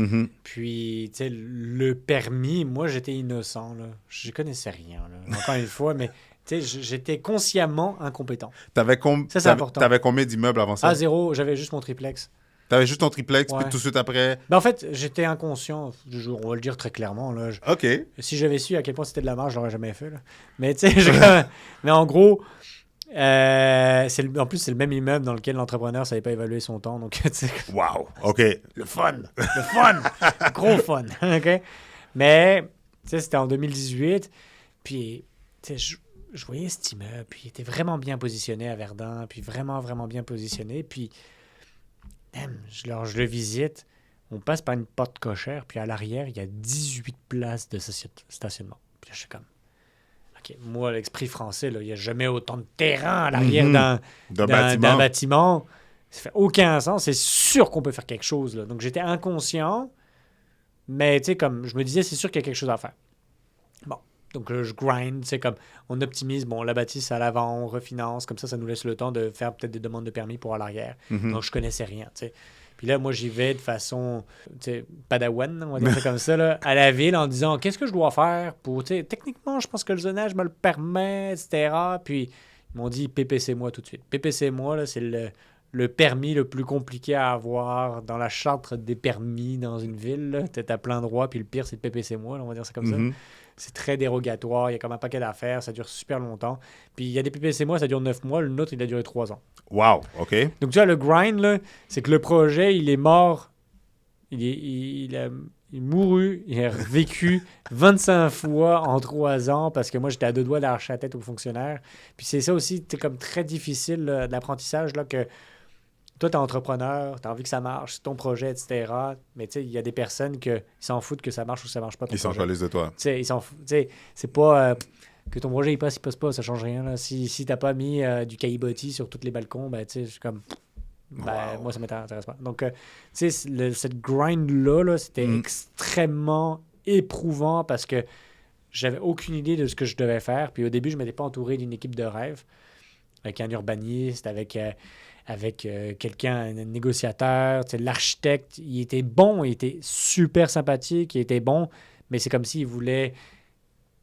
Puis, tu sais, le permis, moi, j'étais innocent. Là. Je connaissais rien, là. Encore une fois, mais... J'étais consciemment incompétent. Ça, c'est important. T'avais combien d'immeubles avant ça? Ah, 0. J'avais juste mon triplex. T'avais juste ton triplex, puis tout de suite après... Ben, en fait, j'étais inconscient. On va le dire très clairement. Là. OK. Si j'avais su à quel point c'était de la marge, je l'aurais jamais fait. Là. Mais tu sais, mais en gros, en plus, c'est le même immeuble dans lequel l'entrepreneur ne savait pas évaluer son temps. Donc, wow. OK. Le fun. Gros fun. OK. Mais, tu sais, c'était en 2018. Puis, tu sais, je voyais cet immeuble, puis il était vraiment bien positionné à Verdun, puis vraiment, vraiment bien positionné. Puis, je le visite, on passe par une porte cochère, puis à l'arrière, il y a 18 places de stationnement. Puis là, je suis comme, OK, moi, l'esprit français, là, il n'y a jamais autant de terrain à l'arrière d'un bâtiment. Ça fait aucun sens. C'est sûr qu'on peut faire quelque chose. Là. Donc, j'étais inconscient, mais tu sais, comme je me disais, c'est sûr qu'il y a quelque chose à faire. Bon. Donc, je grind, c'est comme, on optimise, la bâtisse à l'avant, on refinance, comme ça nous laisse le temps de faire peut-être des demandes de permis pour à l'arrière. Donc, je connaissais rien, tu sais. Puis là, moi, j'y vais de façon, tu sais, padawan, on va dire ça comme ça, là, à la ville en disant, qu'est-ce que je dois faire pour, tu sais, techniquement, je pense que le zonage me le permet, etc. Puis, ils m'ont dit, PPC-moi tout de suite. PPC-moi, là, c'est le permis le plus compliqué à avoir dans la charte des permis dans une ville. Tu as plein droit, puis le pire, c'est de PPC-moi, là, on va dire ça comme ça. C'est très dérogatoire, il y a comme un paquet d'affaires, ça dure super longtemps. Puis il y a des PPC-moi, ça dure 9 mois, le nôtre, il a duré 3 ans. Wow, OK. Donc tu vois, le grind, là, c'est que le projet, il est mort, il est mouru, il a vécu 25 fois en 3 ans parce que moi, j'étais à 2 doigts d'arracher la tête aux fonctionnaires. Puis c'est ça aussi, c'est comme très difficile là, de l'apprentissage, là, que toi, tu es entrepreneur, tu as envie que ça marche, c'est ton projet, etc. Mais tu sais, il y a des personnes qui s'en foutent que ça marche ou que ça marche pas. Ils s'en choisissent de toi. Tu sais, ils s'en foutent. Tu sais, c'est pas que ton projet il passe pas, ça change rien. Là. Si t'as pas mis du caillebotis sur tous les balcons, ben tu sais, je suis comme. Ben, moi, ça m'intéresse pas. Donc, tu sais, cette grind-là, là, c'était extrêmement éprouvant parce que j'avais aucune idée de ce que je devais faire. Puis au début, je ne m'étais pas entouré d'une équipe de rêve, avec un urbaniste, avec quelqu'un, un négociateur, tu sais, l'architecte. Il était bon, il était super sympathique, il était bon, mais c'est comme s'il voulait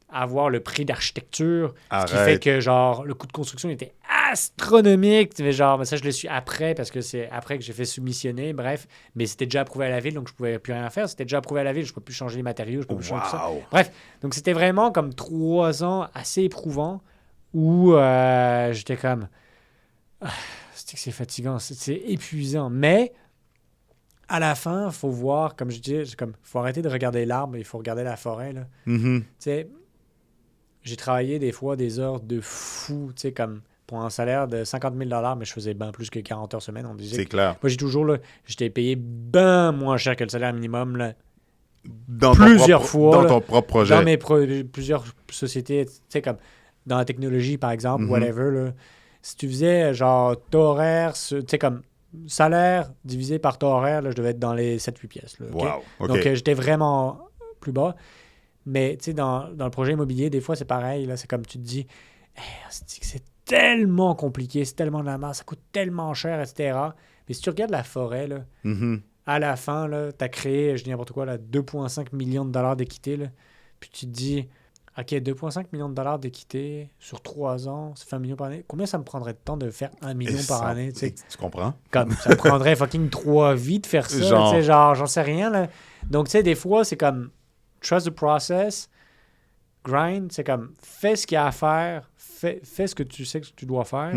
avoir le prix d'architecture, ce qui fait que genre le coût de construction était astronomique, mais genre mais ça je le suis après parce que c'est après que j'ai fait soumissionner, bref, mais c'était déjà approuvé à la ville donc je pouvais plus rien faire, c'était déjà approuvé à la ville, je peux plus changer les matériaux, je peux plus changer tout ça. Bref, donc c'était vraiment comme 3 ans assez éprouvants où j'étais comme c'est fatigant, c'est épuisant, mais à la fin, il faut voir, comme je dis, faut arrêter de regarder l'arbre, il faut regarder la forêt là. Tu sais, j'ai travaillé des fois des heures de fou, tu sais, comme pour un salaire de 50 000 $, mais je faisais bien plus que 40 heures semaine. On disait c'est clair. Moi, j'ai toujours, là, j'étais payé bien moins cher que le salaire minimum, là, Dans plusieurs fois. Dans ton propre projet. Dans plusieurs sociétés, tu sais, comme dans la technologie, par exemple, whatever, là, si tu faisais, genre, taux horaire, tu sais, comme salaire divisé par taux horaire, là, je devais être dans les 7-8 pièces. Là, okay? Donc, j'étais vraiment plus bas. Mais tu sais, dans le projet immobilier, des fois, c'est pareil. Là, c'est comme tu te dis, c'est tellement compliqué, c'est tellement de la merde, ça coûte tellement cher, etc. Mais si tu regardes la forêt, là, à la fin, tu as créé, je dis n'importe quoi, là, 2,5 millions de dollars d'équité. Là, puis tu te dis, OK, 2,5 millions de dollars d'équité sur 3 ans, ça fait 1 million par année. Combien ça me prendrait de temps de faire 1 million par année? Tu comprends? Comme ça me prendrait fucking 3 vies de faire ça. Genre, j'en sais rien. Là. Donc, tu sais, des fois, c'est comme trust the process, grind, c'est comme fais ce qu'il y a à faire, fais ce que tu sais que tu dois faire,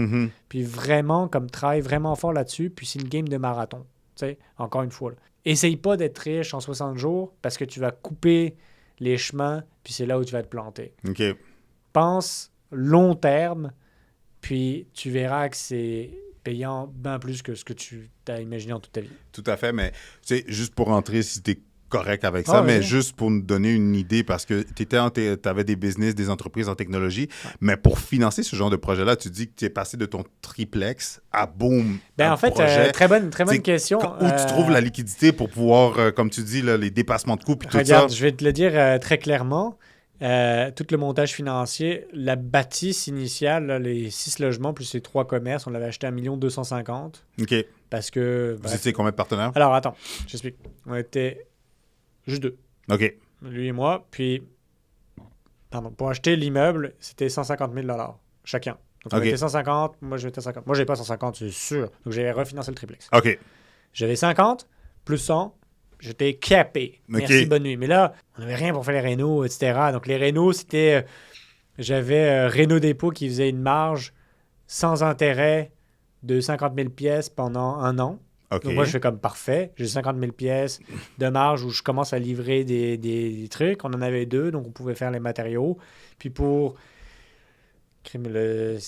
puis vraiment, comme travaille vraiment fort là-dessus, puis c'est une game de marathon, tu sais, encore une fois. Là. Essaye pas d'être riche en 60 jours parce que tu vas couper les chemins, puis c'est là où tu vas te planter. OK. Pense long terme, puis tu verras que c'est payant bien plus que ce que tu t'as imaginé en toute ta vie. Tout à fait, mais tu sais, juste pour rentrer, si t'es correct avec ça, mais juste pour nous donner une idée, parce que tu avais des business, des entreprises en technologie, mais pour financer ce genre de projet-là, tu dis que tu es passé de ton triplex à boom. En fait, très bonne question. Où tu trouves la liquidité pour pouvoir, comme tu dis, là, les dépassements de coûts et tout ça? Regarde, je vais te le dire très clairement. Tout le montage financier, la bâtisse initiale, là, les 6 logements plus les 3 commerces, on l'avait acheté à 1 250 000. OK. Parce que... Vous étiez combien de partenaires? Alors, attends, j'explique. On était juste 2. OK. Lui et moi. Puis, pour acheter l'immeuble, c'était 150 000 $ chacun. Donc, on était 150, moi, je mettais 50. Moi, j'avais pas 150, c'est sûr. Donc, j'ai refinancé le triplex. OK. J'avais 50 plus 100. J'étais capé. Merci, bonne nuit. Mais là, on n'avait rien pour faire les rénaux, etc. Donc, les rénaux, c'était... j'avais Réno Dépôt qui faisait une marge sans intérêt de 50 000 pièces pendant 1 an. Okay. Donc, moi, je fais comme parfait. J'ai 50 000 pièces de marge où je commence à livrer des trucs. On en avait 2, donc on pouvait faire les matériaux. Puis pour le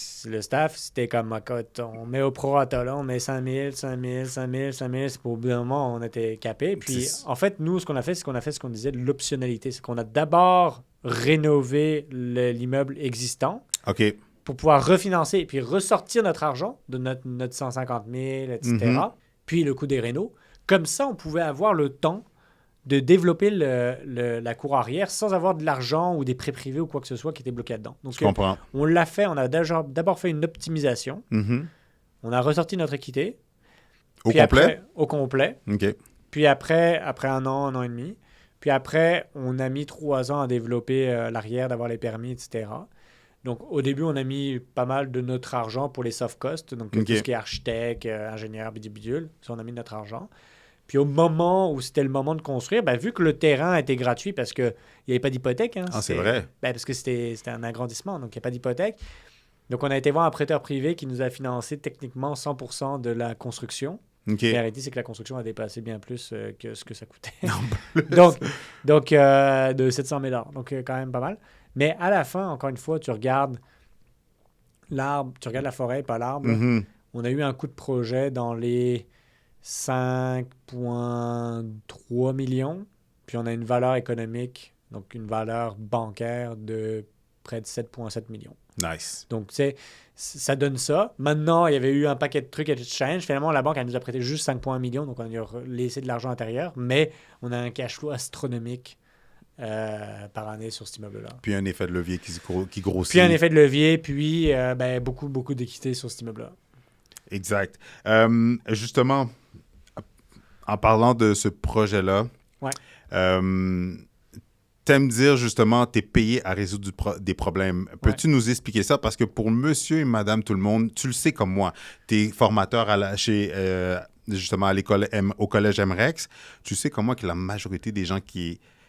staff, c'était comme, on met au prorata, là, on met 5 000, 5 000, 5 000, 5 000. Pour un moment, on était capé. Puis en fait, nous, ce qu'on a fait, c'est qu'on a fait ce qu'on disait de l'optionnalité. C'est qu'on a d'abord rénové l'immeuble existant. OK. Pour pouvoir refinancer et puis ressortir notre argent de notre 150 000, etc. Puis le coût des rénaux. Comme ça, on pouvait avoir le temps de développer la cour arrière sans avoir de l'argent ou des prêts privés ou quoi que ce soit qui était bloqué là-dedans. Donc, je comprends. On l'a fait. On a d'abord fait une optimisation. On a ressorti notre équité. Au complet. OK. Puis après 1 an et demi. Puis après, on a mis 3 ans à développer l'arrière, d'avoir les permis, etc. Donc, au début, on a mis pas mal de notre argent pour les soft costs, donc tout ce qui est architecte, ingénieur, bidule, ça, on a mis notre argent. Puis au moment où c'était le moment de construire, vu que le terrain était gratuit parce qu'il n'y avait pas d'hypothèque. Hein, c'est vrai. Parce que c'était un agrandissement, donc il n'y a pas d'hypothèque. Donc, on a été voir un prêteur privé qui nous a financé techniquement 100% de la construction. Okay. La réalité, c'est que la construction a dépassé bien plus que ce que ça coûtait. donc de 700 000 $. Donc, quand même pas mal. Mais à la fin, encore une fois, tu regardes l'arbre, tu regardes la forêt, pas l'arbre. on a eu un coût de projet dans les 5,3 millions. Puis on a une valeur économique, donc une valeur bancaire de près de 7,7 millions. Nice. Donc, tu sais, ça donne ça. Maintenant, il y avait eu un paquet de trucs à change. Finalement, la banque, elle nous a prêté juste 5,1 millions, donc on a laissé de l'argent intérieur, mais on a un cash flow astronomique par année sur cet immeuble-là. Puis un effet de levier qui grossit. Puis un effet de levier, puis beaucoup, beaucoup d'équité sur cet immeuble-là. Exact. Justement, en parlant de ce projet-là, Ouais. t'aimes dire justement, t'es payé à résoudre des problèmes. Peux-tu nous expliquer ça? Parce que pour monsieur et madame tout le monde, tu le sais comme moi, t'es formateur justement à l'école au collège MREX. Tu sais comme moi que la majorité des gens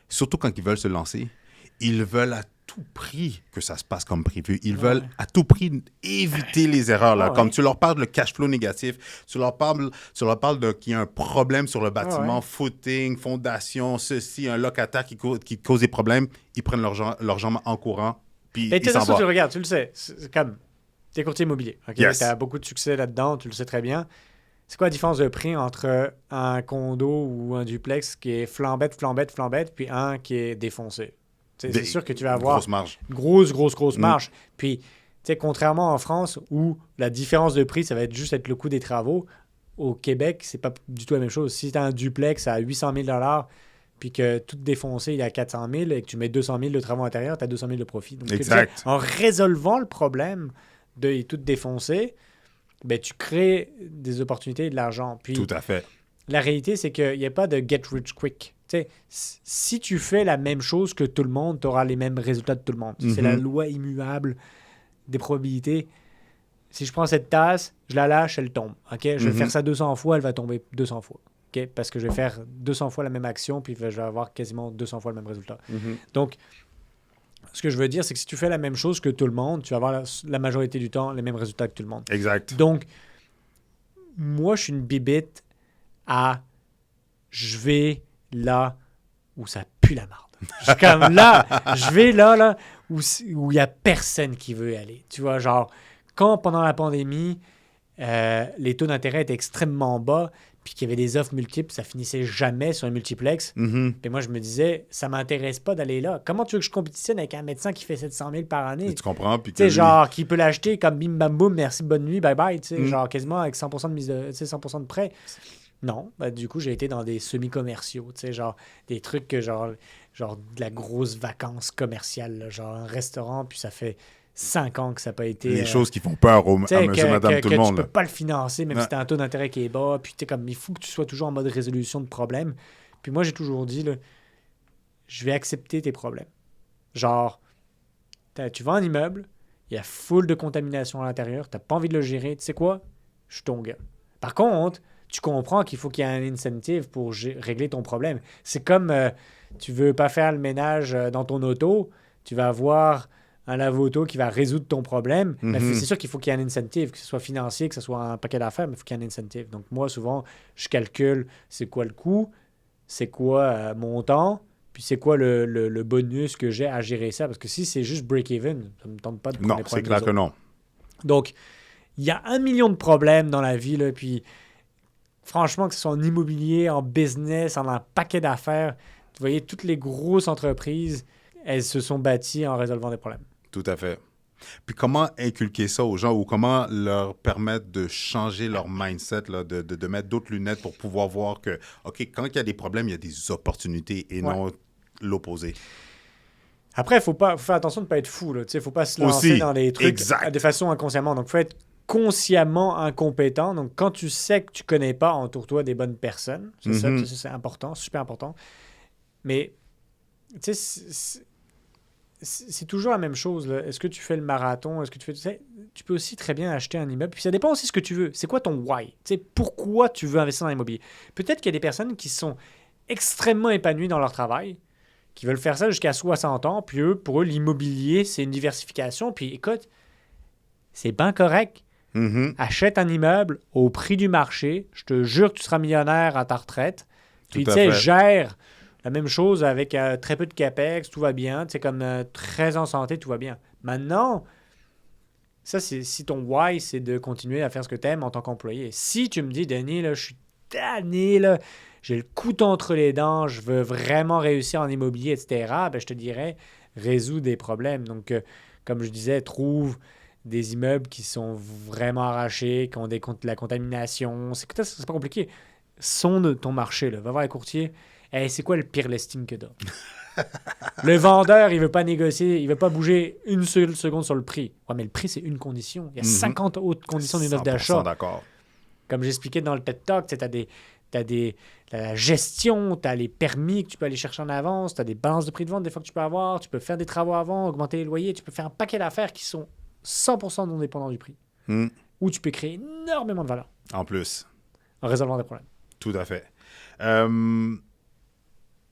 surtout quand ils veulent se lancer, ils veulent à tout prix que ça se passe comme prévu. Ils veulent à tout prix éviter les erreurs. Là. Comme tu leur parles de cash flow négatif, tu leur parles qu'il y a un problème sur le bâtiment, footing, fondation, ceci, un locataire qui cause des problèmes, ils prennent leurs jambes en courant, puis ils s'en vont. Tu regardes, tu le sais. C'est comme, t'es courtier immobilier. Okay? Yes. T'as beaucoup de succès là-dedans, tu le sais très bien. C'est quoi la différence de prix entre un condo ou un duplex qui est flambette, puis un qui est défoncé? C'est sûr que tu vas avoir grosse marge. Grosse marge. Puis, tu sais, contrairement en France, où la différence de prix, ça va être juste le coût des travaux, au Québec, c'est pas du tout la même chose. Si tu as un duplex à 800 000 $, puis que tout défoncé, il est à 400 000 et que tu mets 200 000 de travaux intérieurs, tu as 200 000 de profit. Donc, exact. En résolvant le problème de tout défoncer, ben, tu crées des opportunités et de l'argent. Puis, tout à fait. La réalité, c'est qu'il n'y a pas de get rich quick. T'sais, si tu fais la même chose que tout le monde, tu auras les mêmes résultats de tout le monde. C'est la loi immuable des probabilités. Si je prends cette tasse, je la lâche, elle tombe. Okay? Je vais faire ça 200 fois, elle va tomber 200 fois. Okay? Parce que je vais faire 200 fois la même action, puis je vais avoir quasiment 200 fois le même résultat. Donc, ce que je veux dire, c'est que si tu fais la même chose que tout le monde, tu vas avoir la majorité du temps les mêmes résultats que tout le monde. Exact. Donc, moi, je suis une bibite je vais là où ça pue la marde. Je vais là où il n'y a personne qui veut y aller. Tu vois, genre, quand pendant la pandémie, les taux d'intérêt étaient extrêmement bas, puis qu'il y avait des offres multiples, ça finissait jamais sur un multiplex. Puis moi, je me disais, ça m'intéresse pas d'aller là. Comment tu veux que je compétitionne avec un médecin qui fait 700 000 par année? Et tu comprends? Tu sais, genre, qui peut l'acheter comme bim bam boum, merci, bonne nuit, bye bye, tu sais, genre quasiment avec 100% de mise 100% de prêt. Non, du coup, j'ai été dans des semi-commerciaux, tu sais, genre des trucs que genre de la grosse vacance commerciale, là, genre un restaurant, puis ça fait 5 ans que ça n'a pas été... Les choses qui font peur à monsieur, madame, tout le monde. Tu peux pas le financer, même si tu as un taux d'intérêt qui est bas, puis tu sais, comme, il faut que tu sois toujours en mode résolution de problèmes. Puis moi, j'ai toujours dit, là, je vais accepter tes problèmes. Genre, tu vends un immeuble, il y a full de contamination à l'intérieur, tu n'as pas envie de le gérer, tu sais quoi? Je suis ton gars. Par contre, tu comprends qu'il faut qu'il y ait un incentive pour régler ton problème. C'est comme tu veux pas faire le ménage dans ton auto, tu vas avoir un lave-auto qui va résoudre ton problème. Mais c'est sûr qu'il faut qu'il y ait un incentive, que ce soit financier, que ce soit un paquet d'affaires, mais il faut qu'il y ait un incentive. Donc moi, souvent, je calcule c'est quoi le coût, c'est quoi mon temps, puis c'est quoi le bonus que j'ai à gérer ça. Parce que si c'est juste break-even, ça ne me tente pas de prendre les problèmes. Non, c'est clair que non. Donc, il y a 1 million de problèmes dans la vie, là, puis franchement, que ce soit en immobilier, en business, en un paquet d'affaires, vous voyez, toutes les grosses entreprises, elles se sont bâties en résolvant des problèmes. Tout à fait. Puis comment inculquer ça aux gens ou comment leur permettre de changer leur mindset, là, de mettre d'autres lunettes pour pouvoir voir que, OK, quand il y a des problèmes, il y a des opportunités et non l'opposé. Après, il faut faire attention de ne pas être fou. Il ne faut pas se lancer dans des trucs de façon inconsciemment. Donc, il faut être consciemment incompétent. Donc, quand tu sais que tu ne connais pas, entoure-toi des bonnes personnes. C'est ça, c'est important, super important. Mais, tu sais, c'est toujours la même chose. Là. Est-ce que tu fais le marathon? Est-ce que tu fais... Tu peux aussi très bien acheter un immeuble. Puis ça dépend aussi de ce que tu veux. C'est quoi ton why? Tu sais, pourquoi tu veux investir dans l'immobilier? Peut-être qu'il y a des personnes qui sont extrêmement épanouies dans leur travail, qui veulent faire ça jusqu'à 60 ans. Puis pour eux, l'immobilier, c'est une diversification. Puis écoute, c'est bien correct. Achète un immeuble au prix du marché. Je te jure que tu seras millionnaire à ta retraite. Puis tu sais, gère la même chose avec très peu de capex, tout va bien. Tu sais, comme très en santé, tout va bien. Maintenant, Ça, c'est si ton why, c'est de continuer à faire ce que tu aimes en tant qu'employé. Si tu me dis, Denis, là, je suis tanné, là, j'ai le couteau entre les dents, je veux vraiment réussir en immobilier, etc., ben, je te dirais, résous des problèmes. Donc, comme je disais, trouve des immeubles qui sont vraiment arrachés, qui ont de la contamination. C'est pas compliqué. Sonde ton marché, là. Va voir les courtiers. Hey, c'est quoi le pire listing que tu as? Le vendeur, il veut pas négocier, il veut pas bouger une seule seconde sur le prix. Ouais, mais le prix, c'est une condition. Il y a 50 autres conditions d'une offre d'achat. 100% d'accord. Comme j'expliquais dans le TED Talk, tu as la gestion, tu as les permis que tu peux aller chercher en avance, tu as des balances de prix de vente des fois que tu peux avoir, tu peux faire des travaux avant, augmenter les loyers, tu peux faire un paquet d'affaires qui sont 100% non dépendants du prix. Où tu peux créer énormément de valeur. En plus. En résolvant des problèmes. Tout à fait.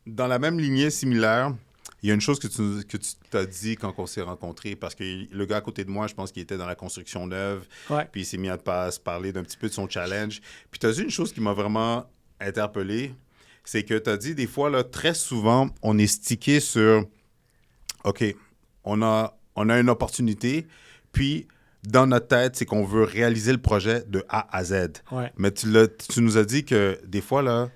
Dans la même lignée similaire, il y a une chose que tu t'as dit quand on s'est rencontrés, parce que le gars à côté de moi, je pense qu'il était dans la construction neuve, puis il s'est mis à se parler d'un petit peu de son challenge. Puis tu as dit une chose qui m'a vraiment interpellé, c'est que tu as dit des fois, là, très souvent, on est stické sur « OK, on a une opportunité, puis dans notre tête, c'est qu'on veut réaliser le projet de A à Z. Ouais. Mais tu nous as dit que des fois, là,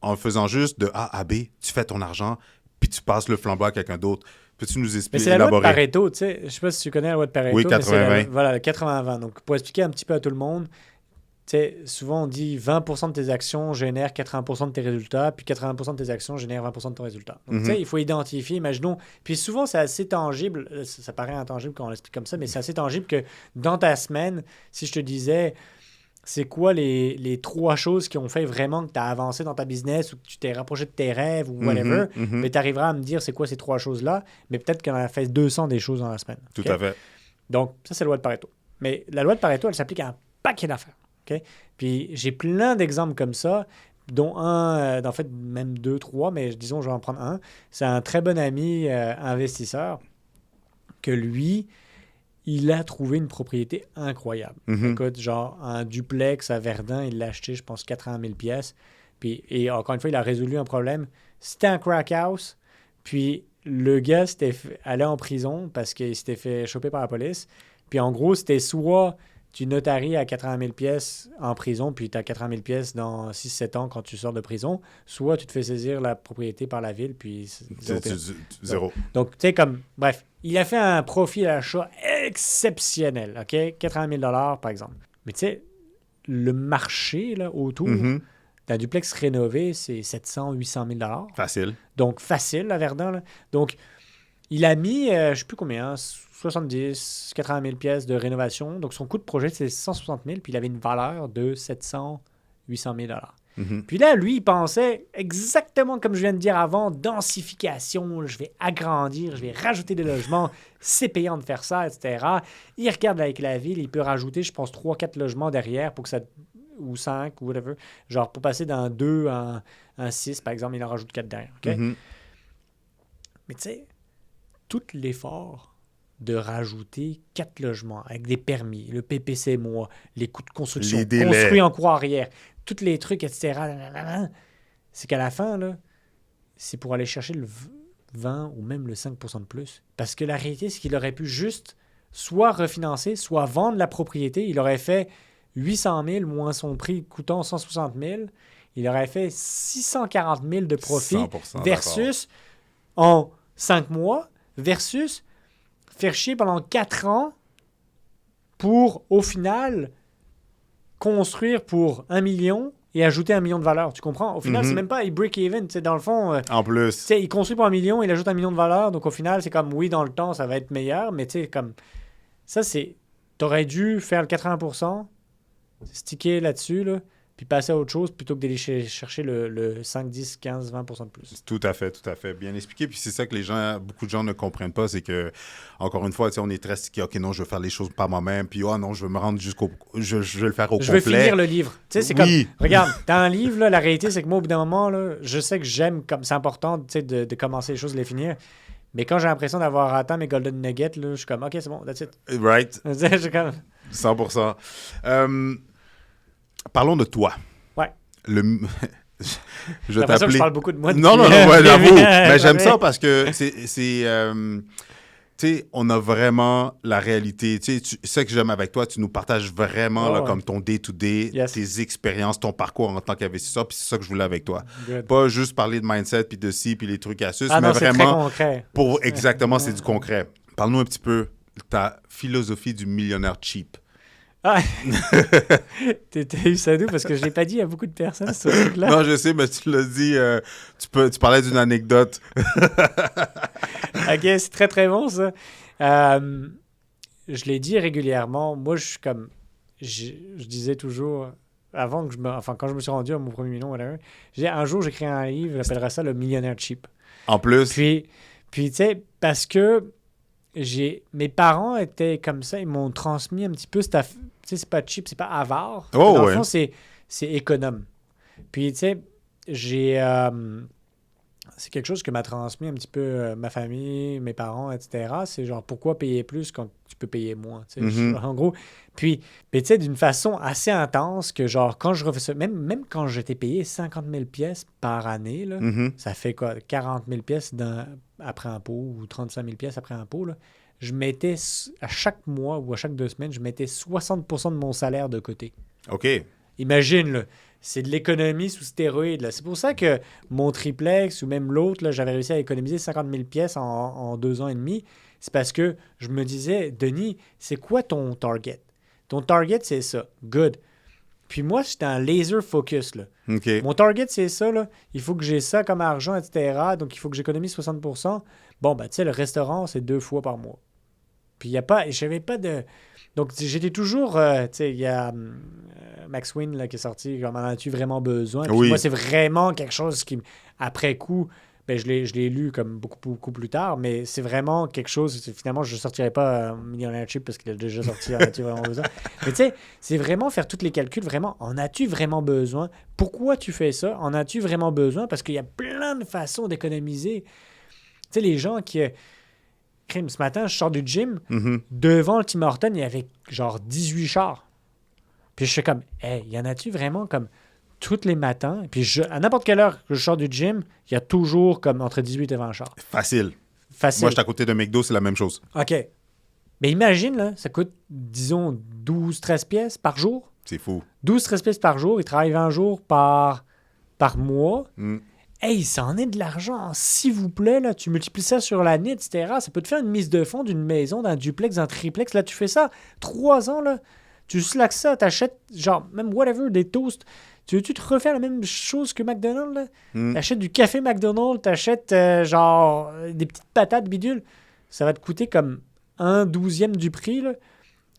en faisant juste de A à B, tu fais ton argent, puis tu passes le flambeau à quelqu'un d'autre. Peux-tu nous expliquer, mais c'est la loi de élaborer? Pareto, tu sais. Je sais pas si tu connais la loi de Pareto. Oui, 80-20. Voilà, le 80-20. Donc, pour expliquer un petit peu à tout le monde, tu sais, souvent on dit 20% de tes actions génèrent 80% de tes résultats, puis 80% de tes actions génèrent 20% de ton résultat. Donc, tu sais, il faut identifier, imaginons. Puis souvent, c'est assez tangible. Ça paraît intangible quand on l'explique comme ça, mais c'est assez tangible que dans ta semaine, si je te disais, c'est quoi les 3 choses qui ont fait vraiment que tu as avancé dans ta business ou que tu t'es rapproché de tes rêves ou whatever, mais tu arriveras à me dire c'est quoi ces 3 choses-là, mais peut-être qu'on a fait 200 des choses dans la semaine. Tout à fait. Donc, ça, c'est la loi de Pareto. Mais la loi de Pareto, elle s'applique à un paquet d'affaires. Okay? Puis j'ai plein d'exemples comme ça, dont un, en fait, même 2, 3, mais disons, je vais en prendre un. C'est un très bon ami investisseur que lui, il a trouvé une propriété incroyable. Écoute, genre un duplex à Verdun, il l'a acheté, je pense, 80 000 pièces. Puis, et encore une fois, il a résolu un problème. C'était un crack house, puis le gars allait en prison parce qu'il s'était fait choper par la police. Puis en gros, c'était soit tu notaries à 80 000 pièces en prison, puis tu as 80 000 pièces dans 6-7 ans quand tu sors de prison, soit tu te fais saisir la propriété par la ville, puis zéro. Donc, tu sais, comme, bref, il a fait un profit à l'achat exceptionnel, OK? 80 000 $ par exemple. Mais tu sais, le marché là, autour d'un duplex rénové, c'est 700-800 000 $. Facile. Donc, facile, à Verdun. Là. Donc, il a mis, je ne sais plus combien, 70, 80 000 pièces de rénovation. Donc, son coût de projet, c'est 160 000, puis il avait une valeur de 700, 800 000 $. Puis là, lui, il pensait exactement comme je viens de dire avant, densification, je vais agrandir, je vais rajouter des logements, c'est payant de faire ça, etc. Il regarde avec la ville, il peut rajouter, je pense, 3-4 logements derrière pour que ça... ou 5, ou whatever. Genre, pour passer d'un 2 à un 6, par exemple, il en rajoute 4 derrière. OK? Mais tu sais, tout l'effort de rajouter 4 logements avec des permis, le PPC mois, les coûts de construction, construit en cours arrière, tous les trucs, etc., c'est qu'à la fin, là, c'est pour aller chercher le 20 ou même le 5% de plus. Parce que la réalité, c'est qu'il aurait pu juste soit refinancer, soit vendre la propriété. Il aurait fait 800 000 moins son prix coûtant 160 000. Il aurait fait 640 000 de profit versus en 5 mois versus faire chier pendant 4 ans pour, au final, construire pour 1 million et ajouter 1 million de valeur. Tu comprends? Au final, c'est même pas il break even. Dans le fond, en plus, il construit pour 1 million, il ajoute 1 million de valeur. Donc, au final, c'est comme, oui, dans le temps, ça va être meilleur. Mais tu sais, comme ça, c'est... T'aurais dû faire le 80%, sticker là-dessus, là, puis passer à autre chose plutôt que d'aller chercher le 5, 10, 15, 20% de plus. Tout à fait. Bien expliqué. Puis c'est ça que beaucoup de gens ne comprennent pas, c'est que, encore une fois, on est très stické. OK, non, je veux faire les choses par moi-même. Puis, non, je veux me rendre je veux le faire au complet. Je veux finir le livre. Tu sais, c'est comme, regarde, dans un livre, là, la réalité, c'est que moi, au bout d'un moment, là, je sais que j'aime, comme c'est important, tu sais, de commencer les choses, de les finir. Mais quand j'ai l'impression d'avoir atteint mes golden nuggets, là, je suis comme, OK, c'est bon, that's it. Right. Je suis comme... 100%. Parlons de toi. Ouais. Je l'impression que je parle beaucoup de moi. Non, ouais, j'avoue. Mais j'aime ça parce que tu sais, on a vraiment la réalité. Tu sais, ce que j'aime avec toi, tu nous partages vraiment là, comme ton day-to-day, tes expériences, ton parcours en tant qu'investisseur, puis c'est ça que je voulais avec toi. Good. Pas juste parler de mindset, puis de ci, puis les trucs astuces, Ah mais non, c'est vraiment... très concret. Exactement, c'est du concret. Parle-nous un petit peu de ta philosophie du millionnaire cheap. Ah, t'as eu ça d'où? Parce que je l'ai pas dit à beaucoup de personnes, ce truc-là. Non, je sais, mais tu l'as dit, tu parlais d'une anecdote. OK, c'est très, très bon, ça. Je l'ai dit régulièrement. Moi, je suis comme... Je disais toujours... Avant que quand je me suis rendu à mon premier million, whatever, un jour, j'écris un livre, j'appellerais ça « Le millionnaire cheap ». En plus... Puis tu sais, parce que mes parents étaient comme ça, ils m'ont transmis un petit peu tu sais, c'est pas cheap, c'est pas avare. Oh, dans ouais. le fond, c'est économe. Puis, tu sais, c'est quelque chose que m'a transmis un petit peu ma famille, mes parents, etc. C'est genre, pourquoi payer plus quand tu peux payer moins? Tu sais, en gros. Puis tu sais, d'une façon assez intense que genre, quand je refais ça, même quand j'étais payé 50 000 pièces par année, là, ça fait quoi? 40 000 pièces après impôt ou 35 000 pièces après impôt, là, je mettais, à chaque mois ou à chaque 2 semaines, je mettais 60% de mon salaire de côté. OK. Imagine, là, c'est de l'économie sous stéroïdes. Là. C'est pour ça que mon triplex ou même l'autre, là, j'avais réussi à économiser 50 000 pièces en 2 ans et demi. C'est parce que je me disais, Denis, c'est quoi ton target? Ton target, c'est ça. Good. Puis moi, j'étais un laser focus. Là. OK. Mon target, c'est ça. Là. Il faut que j'ai ça comme argent, etc. Donc, il faut que j'économise 60%. Bon, ben, tu sais, le restaurant, c'est 2 fois par mois. Puis, j'avais pas de... Donc, j'étais toujours... tu sais, il y a Max Wynne là, qui est sorti, comme en as-tu vraiment besoin? Puis moi, c'est vraiment quelque chose qui, après coup, ben, je l'ai lu comme beaucoup plus tard, mais c'est vraiment quelque chose... Finalement, je ne sortirais pas Millionnaire Cheap parce qu'il a déjà sorti en as-tu vraiment besoin? Mais tu sais, c'est vraiment faire tous les calculs, vraiment, en as-tu vraiment besoin? Pourquoi tu fais ça? En as-tu vraiment besoin? Parce qu'il y a plein de façons d'économiser. Tu sais, les gens qui... ce matin, je sors du gym. Devant le Tim Hortons, il y avait genre 18 chars. Puis je suis comme, hey, y en a-tu vraiment comme tous les matins? Puis à n'importe quelle heure que je sors du gym, il y a toujours comme entre 18 et 20 chars. Facile. Moi, je suis à côté de McDo, c'est la même chose. OK. Mais imagine, là, ça coûte, disons, 12-13 pièces par jour. C'est fou. 12-13 pièces par jour. Ils travaillent 20 jours par mois. Hey, ça en est de l'argent, s'il vous plaît, là, tu multiplies ça sur l'année, etc. Ça peut te faire une mise de fonds d'une maison, d'un duplex, d'un triplex. Là, tu fais ça 3 ans, là, tu slacks ça, t'achètes, genre, même whatever, des toasts. Tu te refais la même chose que McDonald's, là? T'achètes du café McDonald's, t'achètes, genre, des petites patates bidules. Ça va te coûter comme 1/12 du prix, là.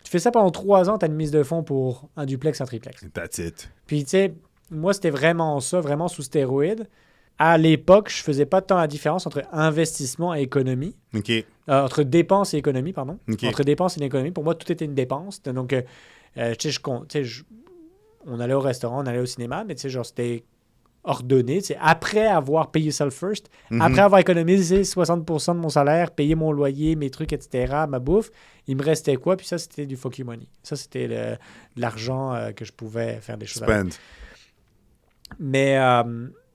Tu fais ça pendant 3 ans, t'as une mise de fonds pour un duplex, un triplex. That's it. Puis, tu sais, moi, c'était vraiment ça, vraiment sous stéroïdes. À l'époque, je faisais pas tant la différence entre investissement et économie. OK. Entre dépenses et économie, pardon. Okay. Entre dépenses et économie. Pour moi, tout était une dépense. Donc, tu sais, on allait au restaurant, on allait au cinéma, mais tu sais, genre, c'était ordonné. Tu sais, après avoir payé ça le first, après avoir économisé 60% de mon salaire, payé mon loyer, mes trucs, etc., ma bouffe, il me restait quoi? Puis ça, c'était du fuck you money. Ça, c'était de l'argent que je pouvais faire des choses avec. Mais...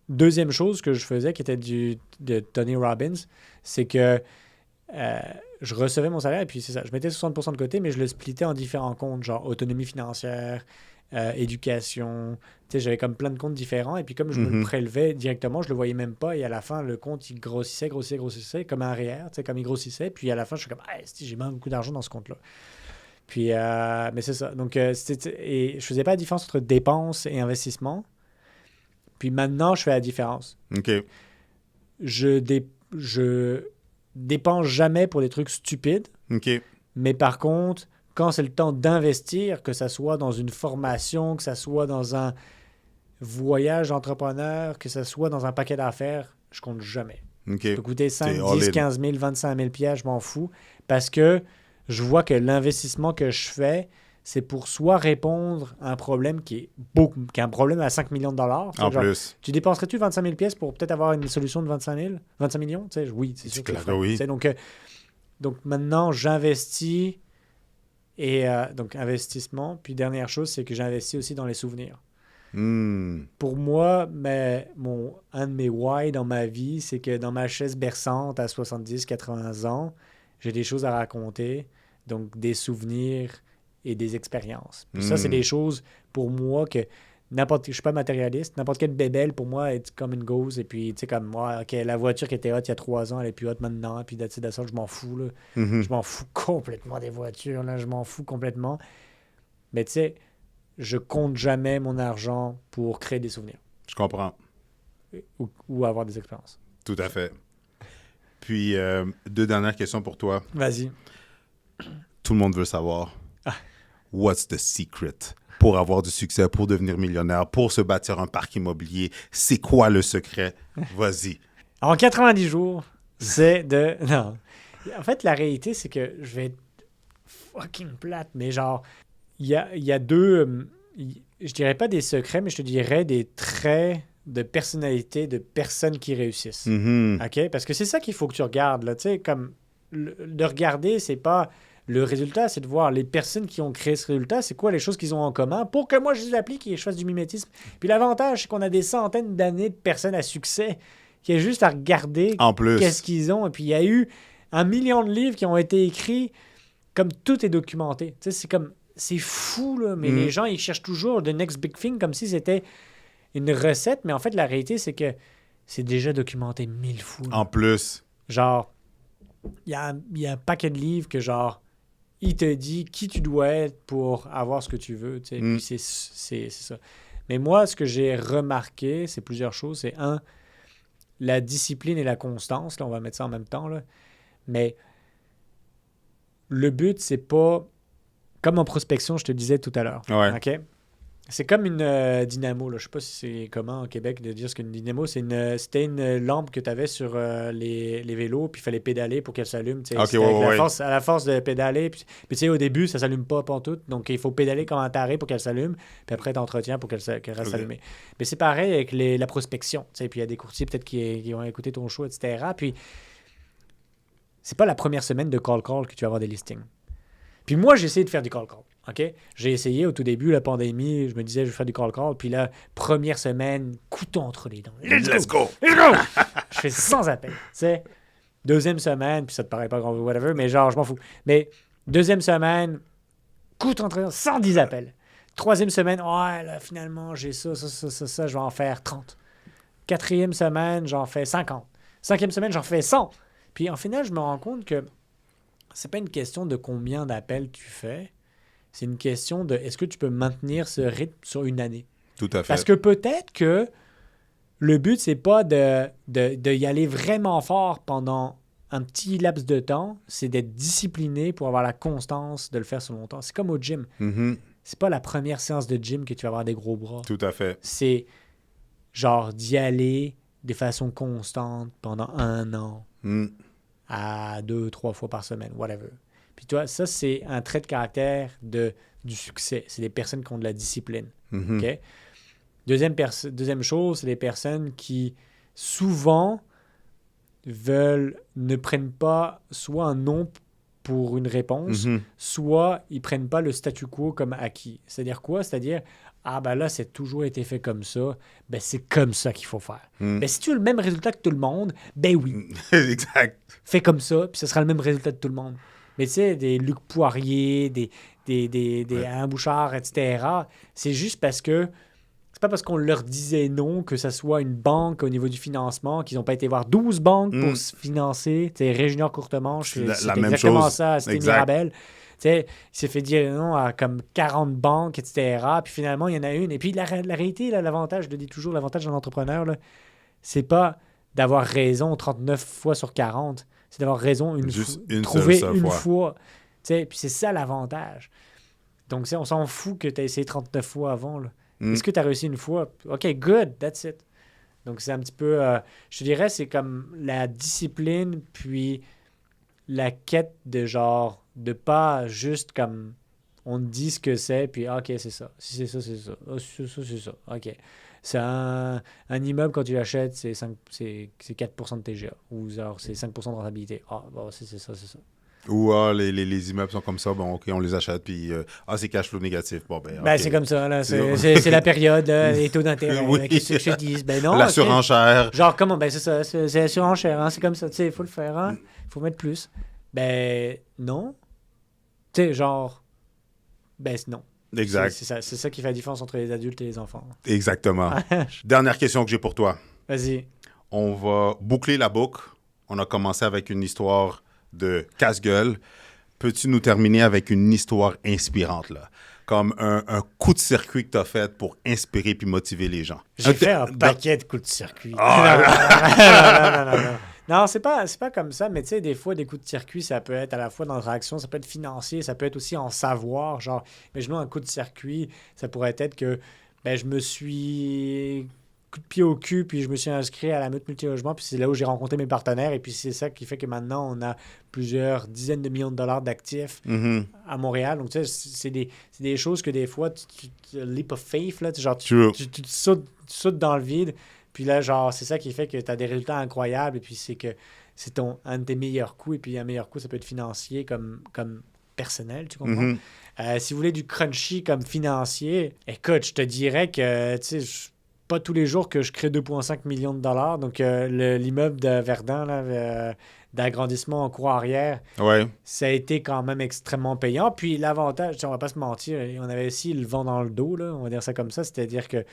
deuxième chose que je faisais, qui était de Tony Robbins, c'est que je recevais mon salaire et puis c'est ça. Je mettais 60% de côté, mais je le splittais en différents comptes, genre autonomie financière, éducation. Tu sais, j'avais comme plein de comptes différents et puis comme je me le prélevais directement, je le voyais même pas et à la fin, le compte, il grossissait comme un REER, tu sais, comme il grossissait. Puis à la fin, je suis comme, j'ai même beaucoup d'argent dans ce compte-là. Puis, mais c'est ça. Donc, et je faisais pas la différence entre dépenses et investissement. Puis maintenant, je fais la différence. OK. Je dépense jamais pour des trucs stupides. OK. Mais par contre, quand c'est le temps d'investir, que ça soit dans une formation, que ça soit dans un voyage d'entrepreneur, que ça soit dans un paquet d'affaires, je compte jamais. OK. Ça peut coûter 5, 10, 15 000, 25 000 pièces, je m'en fous. Parce que je vois que l'investissement que je fais, c'est pour soit répondre à un problème qui est un problème à 5 millions de dollars. En genre, plus. Tu dépenserais-tu 25 000 pièces pour peut-être avoir une solution de 25 millions? Tu sais, oui, c'est sûr que oui. Donc maintenant, j'investis et donc investissement. Puis dernière chose, c'est que j'investis aussi dans les souvenirs. Pour moi, un de mes why dans ma vie, c'est que dans ma chaise berçante à 70, 80 ans, j'ai des choses à raconter, donc des souvenirs et des expériences. Puis ça, c'est des choses pour moi que je suis pas matérialiste. N'importe quelle bébelle, pour moi, est comme une goes. Et puis, tu sais, comme moi, OK, la voiture qui était hot il y a 3 ans, elle est plus hot maintenant. Puis, je m'en fous, là. Je m'en fous complètement des voitures, là. Je m'en fous complètement. Mais, tu sais, je compte jamais mon argent pour créer des souvenirs. Je comprends. Ou avoir des expériences. Tout à fait. Puis, 2 dernières questions pour toi. Vas-y. Tout le monde veut savoir. What's the secret pour avoir du succès, pour devenir millionnaire, pour se bâtir un parc immobilier? C'est quoi le secret? Vas-y. En 90 jours, c'est de... Non. En fait, la réalité, c'est que je vais être fucking plate, mais genre, il y a 2... je dirais pas des secrets, mais je te dirais des traits de personnalité de personnes qui réussissent. OK? Parce que c'est ça qu'il faut que tu regardes, là. Tu sais, comme... de regarder, c'est pas... Le résultat, c'est de voir les personnes qui ont créé ce résultat, c'est quoi les choses qu'ils ont en commun pour que moi, je les applique et je fasse du mimétisme. Puis l'avantage, c'est qu'on a des centaines d'années de personnes à succès qui est juste à regarder qu'est-ce qu'ils ont. Et puis il y a eu 1 million de livres qui ont été écrits, comme tout est documenté. Tu sais, c'est fou, là, mais les gens, ils cherchent toujours the next big thing comme si c'était une recette. Mais en fait, la réalité, c'est que c'est déjà documenté 1000 fois. En plus. Genre, il y a un paquet de livres que genre, il te dit qui tu dois être pour avoir ce que tu veux. Tu sais. Puis c'est ça. Mais moi, ce que j'ai remarqué, c'est plusieurs choses. C'est la discipline et la constance. Là, on va mettre ça en même temps. Là. Mais le but, c'est pas... Comme en prospection, je te disais tout à l'heure. Ouais. OK? C'est comme une dynamo. Là. Je sais pas si c'est comment au Québec de dire ce qu'une dynamo. C'était une lampe que tu avais sur les vélos, puis il fallait pédaler pour qu'elle s'allume. Okay, à la force de pédaler. Puis tu sais, au début, ça s'allume pas pantoute. Donc, il faut pédaler comme un taré pour qu'elle s'allume. Puis après, tu entretiens pour qu'elle reste allumée. Mais c'est pareil avec la prospection. Puis il y a des courtiers peut-être qui ont écouté ton show, etc. Puis c'est pas la première semaine de call que tu vas avoir des listings. Puis moi, j'ai essayé de faire du call. OK? J'ai essayé au tout début, la pandémie, je me disais, je vais faire du call. Puis là, première semaine, couteau entre les dents. Let's go! Je fais 100 appels. Tu sais, deuxième semaine, puis ça te paraît pas grand whatever, mais genre, je m'en fous. Mais deuxième semaine, couteau entre les dents, 110 appels. Troisième semaine, ouais, là, finalement, j'ai ça, je vais en faire 30. Quatrième semaine, j'en fais 50. Cinquième semaine, j'en fais 100. Puis en final, je me rends compte que c'est pas une question de combien d'appels tu fais. C'est une question de est-ce que tu peux maintenir ce rythme sur une année? Tout à fait. Parce que peut-être que le but, c'est pas de y aller vraiment fort pendant un petit laps de temps, c'est d'être discipliné pour avoir la constance de le faire sur longtemps. C'est comme au gym. C'est pas la première séance de gym que tu vas avoir des gros bras. Tout à fait. C'est genre d'y aller de façon constante pendant 1 an à 2-3 fois par semaine, whatever. Puis toi, ça, c'est un trait de caractère du succès. C'est des personnes qui ont de la discipline. OK? Deuxième chose, c'est des personnes qui, souvent, ne prennent pas soit un non pour une réponse, soit ils prennent pas le statu quo comme acquis. C'est-à-dire quoi? C'est-à-dire, ben là, c'est toujours été fait comme ça, ben c'est comme ça qu'il faut faire. Ben si tu as le même résultat que tout le monde, ben oui. Exact. Fais comme ça, puis ce sera le même résultat de tout le monde. Mais tu sais, des Luc Poirier, des Alain Bouchard, etc., c'est juste parce que c'est pas parce qu'on leur disait non que ça soit une banque au niveau du financement, qu'ils n'ont pas été voir 12 banques pour se financer. Tu sais, Régionnaire Courtemanche, c'est exactement chose. Ça. C'était Mirabel. Tu sais, il s'est fait dire non à comme 40 banques, etc. Puis finalement, il y en a une. Et puis la réalité, là, l'avantage, je le dis toujours, l'avantage d'un entrepreneur, là, c'est pas d'avoir raison 39 fois sur 40. C'est d'avoir raison trouver une fois. Tu sais, puis c'est ça l'avantage. Donc, on s'en fout que tu aies essayé 39 fois avant. Là. Est-ce que tu as réussi une fois? OK, good, that's it. Donc, c'est un petit peu... je te dirais, c'est comme la discipline, puis la quête de genre, de pas juste comme on te dit ce que c'est, puis OK, c'est ça. Si c'est ça, c'est ça. Oh, c'est ça. OK. C'est un immeuble, quand tu l'achètes, c'est 4% de TGA. Ou genre, c'est 5% de rentabilité. C'est ça. Ou les immeubles sont comme ça, bon, OK, on les achète, puis c'est cash flow négatif. Bon, ben, okay. C'est comme ça, là. C'est la période, les taux d'intérêt. Oui. Qu'est-ce que je te dis? Ben non. La surenchère. Genre, comment? Ben c'est ça, c'est la surenchère, hein? C'est comme ça, tu sais, il faut le faire, hein? Il faut mettre plus. Ben, non. Tu sais, genre, ben, non. Exact. C'est ça qui fait la différence entre les adultes et les enfants. Exactement. Dernière question que j'ai pour toi. Vas-y. On va boucler la boucle. On a commencé avec une histoire de casse-gueule. Peux-tu nous terminer avec une histoire inspirante, là? Comme un coup de circuit que tu as fait pour inspirer puis motiver les gens. J'ai fait un paquet de coups de circuit. Non. Non, c'est pas comme ça, mais tu sais, des fois, des coups de circuit, ça peut être à la fois dans l'action, ça peut être financier, ça peut être aussi en savoir. Genre, imaginons un coup de circuit, ça pourrait être que ben, je me suis coup de pied au cul, puis je me suis inscrit à la Meute Multilogement, puis c'est là où j'ai rencontré mes partenaires, et puis c'est ça qui fait que maintenant, on a plusieurs dizaines de millions de dollars d'actifs à Montréal. Donc, tu sais, c'est des choses que des fois, leap of faith, là, genre, tu sautes dans le vide. Puis là, genre, c'est ça qui fait que tu as des résultats incroyables. Et puis, c'est que c'est un de tes meilleurs coups. Et puis, un meilleur coup, ça peut être financier comme personnel, tu comprends? Si vous voulez du crunchy comme financier, écoute, je te dirais que, tu sais, pas tous les jours que je crée 2,5 millions de dollars. Donc, l'immeuble de Verdun, là, d'agrandissement en cour arrière, ça a été quand même extrêmement payant. Puis, l'avantage, on va pas se mentir, on avait aussi le vent dans le dos, là, on va dire ça comme ça, c'est-à-dire que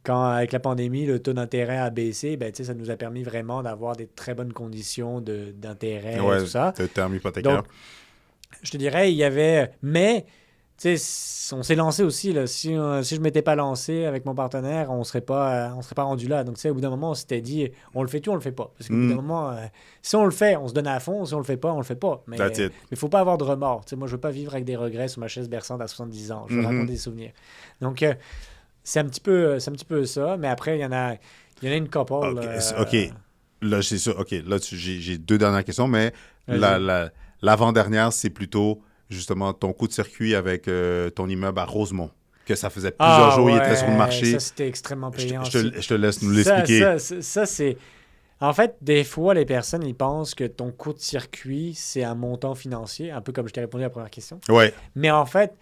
quand, avec la pandémie, le taux d'intérêt a baissé, ben, ça nous a permis vraiment d'avoir des très bonnes conditions d'intérêt et tout ça. De terme hypothécaire. Donc, je te dirais, il y avait... Mais, on s'est lancé aussi. Là. Si je ne m'étais pas lancé avec mon partenaire, on ne serait pas rendu là. Donc, au bout d'un moment, on s'était dit, on le fait-tu, on le fait pas. Parce qu'au bout d'un moment, si on le fait, on se donne à fond. Si on le fait pas, on le fait pas. Mais il ne faut pas avoir de remords. Moi, je ne veux pas vivre avec des regrets sur ma chaise berçante à 70 ans. Je veux raconter des souvenirs. Donc... c'est un petit peu ça, mais après, il y en a une couple. OK. Là, c'est ça. OK. Là, j'ai deux dernières questions, mais l'avant-dernière, c'est plutôt, justement, ton coup de circuit avec ton immeuble à Rosemont, que ça faisait plusieurs jours, il était sur le marché. Ça, c'était extrêmement payant. Je te laisse nous l'expliquer. Ça, c'est... En fait, des fois, les personnes, ils pensent que ton coup de circuit, c'est un montant financier, un peu comme je t'ai répondu à la première question. Ouais. Mais en fait...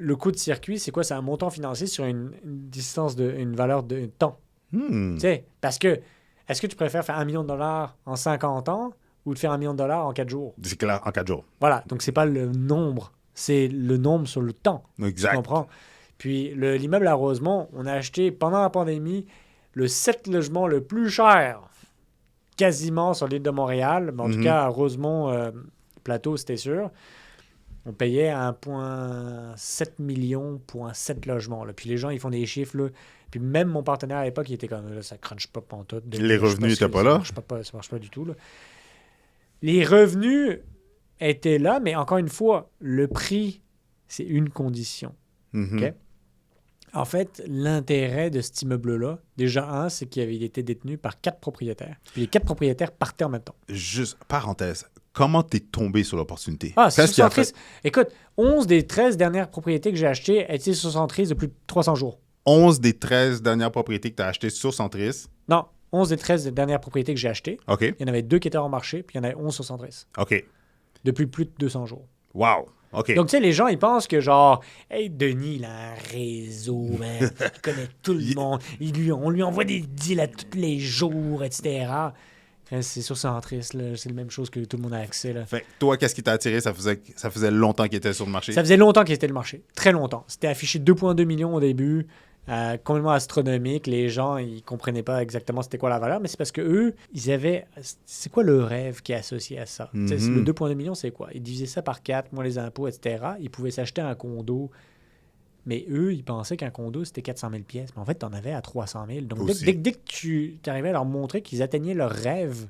Le coût de circuit, c'est quoi? C'est un montant financier sur une distance une valeur de temps. Tu sais, parce que, est-ce que tu préfères faire $1 million en 50 ans ou de faire $1 million en 4 jours? C'est clair, en 4 jours. Voilà, donc c'est pas le nombre, c'est le nombre sur le temps. Exact. Tu comprends? Puis l'immeuble à Rosemont, on a acheté pendant la pandémie le 7 logements le plus cher quasiment sur l'île de Montréal. Mais en tout cas, à Rosemont, Plateau, c'était sûr. On payait 1,7 million pour 7 logements. Là. Puis les gens, ils font des chiffres. Là. Puis même mon partenaire à l'époque, il était comme là, ça crunche pas pantoute. Les revenus n'étaient pas là? Ça marche pas du tout. Là. Les revenus étaient là, mais encore une fois, le prix, c'est une condition. Okay? En fait, l'intérêt de cet immeuble-là, déjà, c'est qu'il avait été détenu par 4 propriétaires. Puis les 4 propriétaires partaient en même temps. Juste, parenthèse, comment t'es tombé sur l'opportunité? C'est sur Écoute, 11 des 13 dernières propriétés que j'ai achetées étaient sur Centris de plus de 300 jours. 11 des 13 dernières propriétés que tu as achetées sur Centris? Non, 11 des 13 dernières propriétés que j'ai achetées. OK. Il y en avait 2 qui étaient en marché, puis il y en avait 11 sur Centris. OK. Depuis plus de 200 jours. Wow. OK. Donc, tu sais, les gens, ils pensent que genre, hey, Denis, il a un réseau, man. Il connaît tout le monde. On lui envoie des deals à tous les jours, etc. C'est sur Centris, là. C'est la même chose que tout le monde a accès, là. Fait, toi, qu'est-ce qui t'a attiré? Ça faisait longtemps qu'il était sur le marché? Ça faisait longtemps qu'il était le marché. Très longtemps. C'était affiché 2,2 millions au début. Complètement astronomique. Les gens, ils comprenaient pas exactement c'était quoi la valeur, mais c'est parce que eux, ils avaient... C'est quoi le rêve qui est associé à ça? Le 2,2 millions, c'est quoi? Ils divisaient ça par 4, moins les impôts, etc. Ils pouvaient s'acheter un condo. Mais eux, ils pensaient qu'un condo, c'était 400 000 pièces. Mais en fait, tu en avais à 300 000. Donc, dès que tu arrivais à leur montrer qu'ils atteignaient leur rêve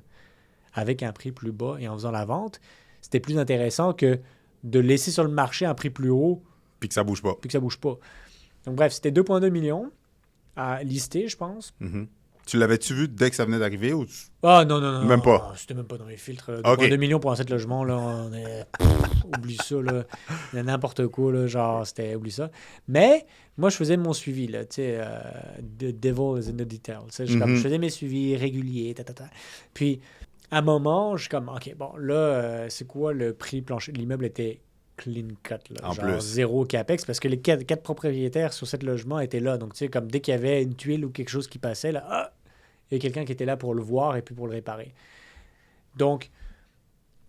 avec un prix plus bas et en faisant la vente, c'était plus intéressant que de laisser sur le marché un prix plus haut. Puis que ça bouge pas. Donc, bref, c'était 2,2 millions à lister, je pense. Tu l'avais-tu vu dès que ça venait d'arriver ou Ah non. Même pas. C'était même pas dans les filtres. 2,2 millions pour un 7 logements, là, oublie ça, là. Il y a n'importe quoi, là, genre, oublie ça. Mais moi, je faisais mon suivi, là, tu sais, the devil is in the detail. Je faisais mes suivis réguliers, Puis, à un moment, je suis comme, OK, bon, là, c'est quoi le prix plancher? L'immeuble était clean cut, là, en genre plus. zéro capex, parce que les 4 propriétaires sur 7 logements étaient là. Donc, tu sais, comme dès qu'il y avait une tuile ou quelque chose qui passait, là, il y a quelqu'un qui était là pour le voir et puis pour le réparer. Donc,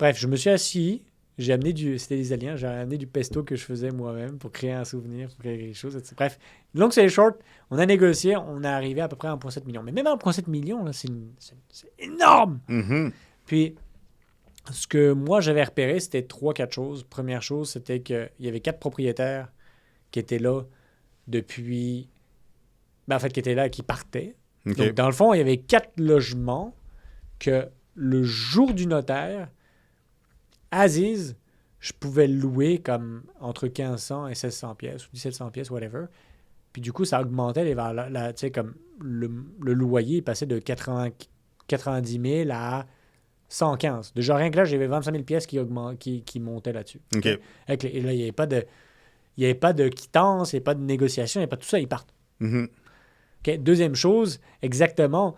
Bref, je me suis assis. J'ai amené c'était des Italiens, j'ai amené du pesto que je faisais moi-même pour créer un souvenir, pour créer quelque chose. Bref, long c'est short, on a négocié, on est arrivé à peu près à 1,7 million. Mais même 1,7 million, là, c'est énorme! Mhm. Puis, ce que moi j'avais repéré, c'était 3-4 choses. Première chose, c'était qu'il y avait 4 propriétaires qui étaient là depuis... Ben, en fait, qui étaient là et qui partaient. OK. Donc, dans le fond, il y avait 4 logements que le jour du notaire, Aziz, je pouvais le louer comme entre 1500 et 1600 pièces ou 1700 pièces, whatever. Puis du coup, ça augmentait les valeurs. Tu sais, comme le loyer passait de 90 000 à 115. Déjà, rien que là, j'avais 25 000 pièces qui montaient là-dessus. OK. Et là, il n'y avait pas de quittance, il n'y avait pas de négociation, il n'y avait pas tout ça, ils partent. Mhm. OK. Deuxième chose, exactement,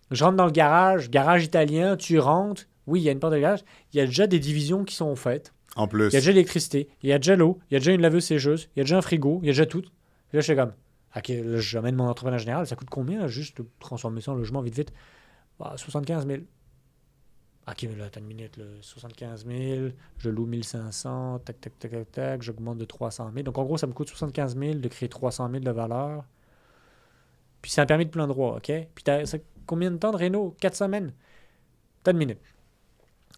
je rentre dans le garage italien, tu rentres, oui, il y a une porte de garage, il y a déjà des divisions qui sont faites. En plus. Il y a déjà l'électricité, il y a déjà l'eau, il y a déjà une laveuse sécheuse, il y a déjà un frigo, il y a déjà tout. Puis là, je suis comme, OK, là, j'amène mon entrepreneur général, ça coûte combien, là, juste de transformer ça en logement vite, vite? Bah, 75 000. OK, mais là, attends une minute, là, 75 000, je loue 1500, tac, tac, tac, tac, tac, j'augmente de 300 000. Donc, en gros, ça me coûte 75 000 de créer 300 000 de valeur. Puis, c'est un permis de plein droit, OK? Puis, combien de temps de réno? 4 semaines? T'as une minute.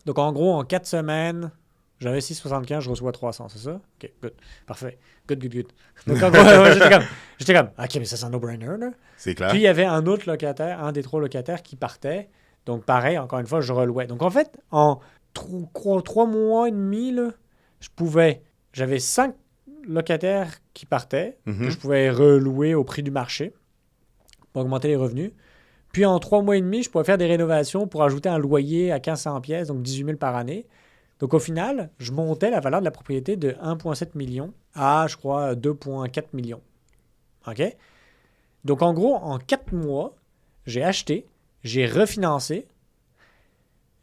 Donc, en gros, en 4 semaines, j'investis 75, je reçois 300, c'est ça? OK, good. Parfait. Good. Donc, en gros, j'étais comme, OK, mais ça, c'est un no-brainer, là. C'est clair. Puis, il y avait un autre locataire, un des 3 locataires qui partait. Donc, pareil, encore une fois, je relouais. Donc, en fait, en 3 mois et demi, là, j'avais 5 locataires qui partaient, Mhm. que je pouvais relouer au prix du marché pour augmenter les revenus. Puis, en 3 mois et demi, je pouvais faire des rénovations pour ajouter un loyer à 1500 pièces, donc 18 000 par année. Donc, au final, je montais la valeur de la propriété de 1,7 million à, je crois, 2,4 millions. OK? Donc, en gros, en 4 mois, j'ai acheté, j'ai refinancé,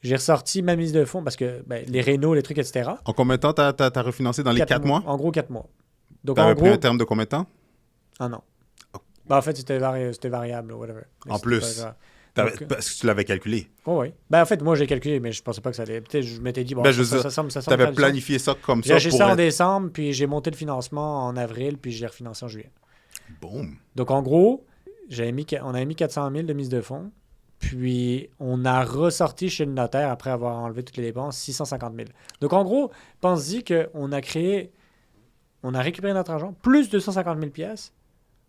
j'ai ressorti ma mise de fonds parce que les rénaux, les trucs, etc. En combien de temps t'as refinancé dans les 4 mois? En gros, 4 mois. Donc, T'avais en pris gros, un terme de combien de temps? un an. En fait, c'était variable, whatever. Mais En c'était plus. pas grave. Parce que tu l'avais calculé. Oh, oui. En fait, moi, j'ai calculé, mais je pensais pas que ça allait. Peut-être je m'étais dit, bon, Ben, je veux ça dire, semble T'avais faire du sens. planifié ça comme J'ai ça acheté pour ça en être... décembre, puis j'ai monté le financement en avril, puis j'ai refinancé en juillet. Boum. Donc, en gros, on avait mis 400 000 de mise de fonds, puis on a ressorti chez le notaire, après avoir enlevé toutes les dépenses, 650 000. Donc, en gros, pense-y qu'on a récupéré notre argent, plus de 150 000 pièces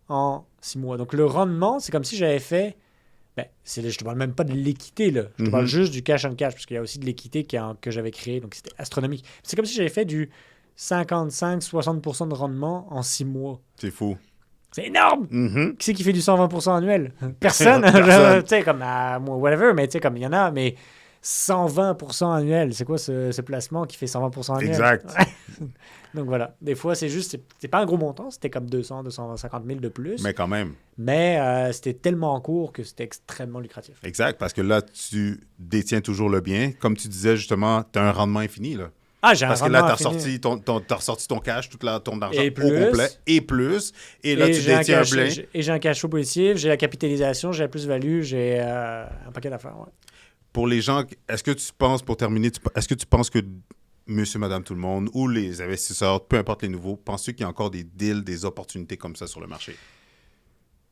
en 6 mois. Donc, le rendement, c'est comme si j'avais fait... je te parle même pas de l'équité, là. Je te parle juste du cash on cash, parce qu'il y a aussi de l'équité que j'avais créé, donc c'était astronomique. C'est comme si j'avais fait du 55-60% de rendement en 6 mois. C'est fou. C'est énorme! Mhm. Qui c'est qui fait du 120% annuel? Personne! Personne. Tu sais, comme, moi, whatever, mais tu sais, comme il y en a, mais 120% annuel, c'est quoi ce placement qui fait 120% annuel? Exact. Donc voilà, des fois, c'est pas un gros montant, c'était comme 200-250 000 de plus, Mais quand même. mais c'était tellement court que c'était extrêmement lucratif. Exact, parce que là, tu détiens toujours le bien. Comme tu disais, justement, tu as un rendement infini, là. Ah, j'ai un Parce que là, rendement tu as infini. ressorti ton cash, ton argent Et au plus. complet, et plus. Et là, Et tu j'ai un détiens un cash- plein. Et j'ai un cash flow positif, j'ai la capitalisation, j'ai la plus-value, j'ai un paquet d'affaires. Ouais. Pour les gens, est-ce que tu penses, pour terminer, est-ce que tu penses que monsieur, madame, tout le monde, ou les investisseurs, peu importe les nouveaux, penses-tu qu'il y a encore des deals, des opportunités comme ça sur le marché?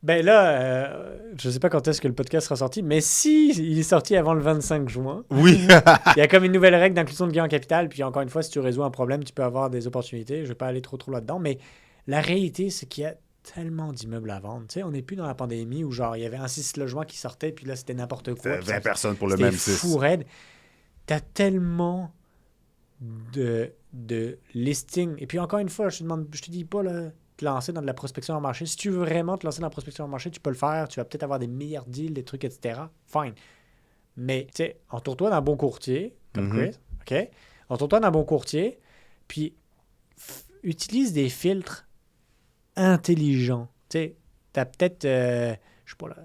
Ben là, je sais pas quand est-ce que le podcast sera sorti, mais si il est sorti avant le 25 juin, Oui. il y a comme une nouvelle règle d'inclusion de gain en capital, puis encore une fois, si tu résous un problème, tu peux avoir des opportunités. Je vais pas aller trop là-dedans, mais la réalité, c'est qu'il y a tellement d'immeubles à vendre. Tu sais, on n'est plus dans la pandémie où genre il y avait un 6 logements qui sortait, puis là, c'était n'importe quoi. 20 personnes pour le C'était même 6. fou raide. T'as tellement de listings. Et puis encore une fois, je te dis pas là, te lancer dans de la prospection en marché. Si tu veux vraiment te lancer dans la prospection en marché, tu peux le faire. Tu vas peut-être avoir des meilleurs deals, des trucs, etc. Fine. Mais tu sais, entoure-toi d'un bon courtier, comme Chris. OK? Entoure-toi d'un bon courtier, puis utilise des filtres intelligents. Tu sais, t'as peut-être, je sais pas là,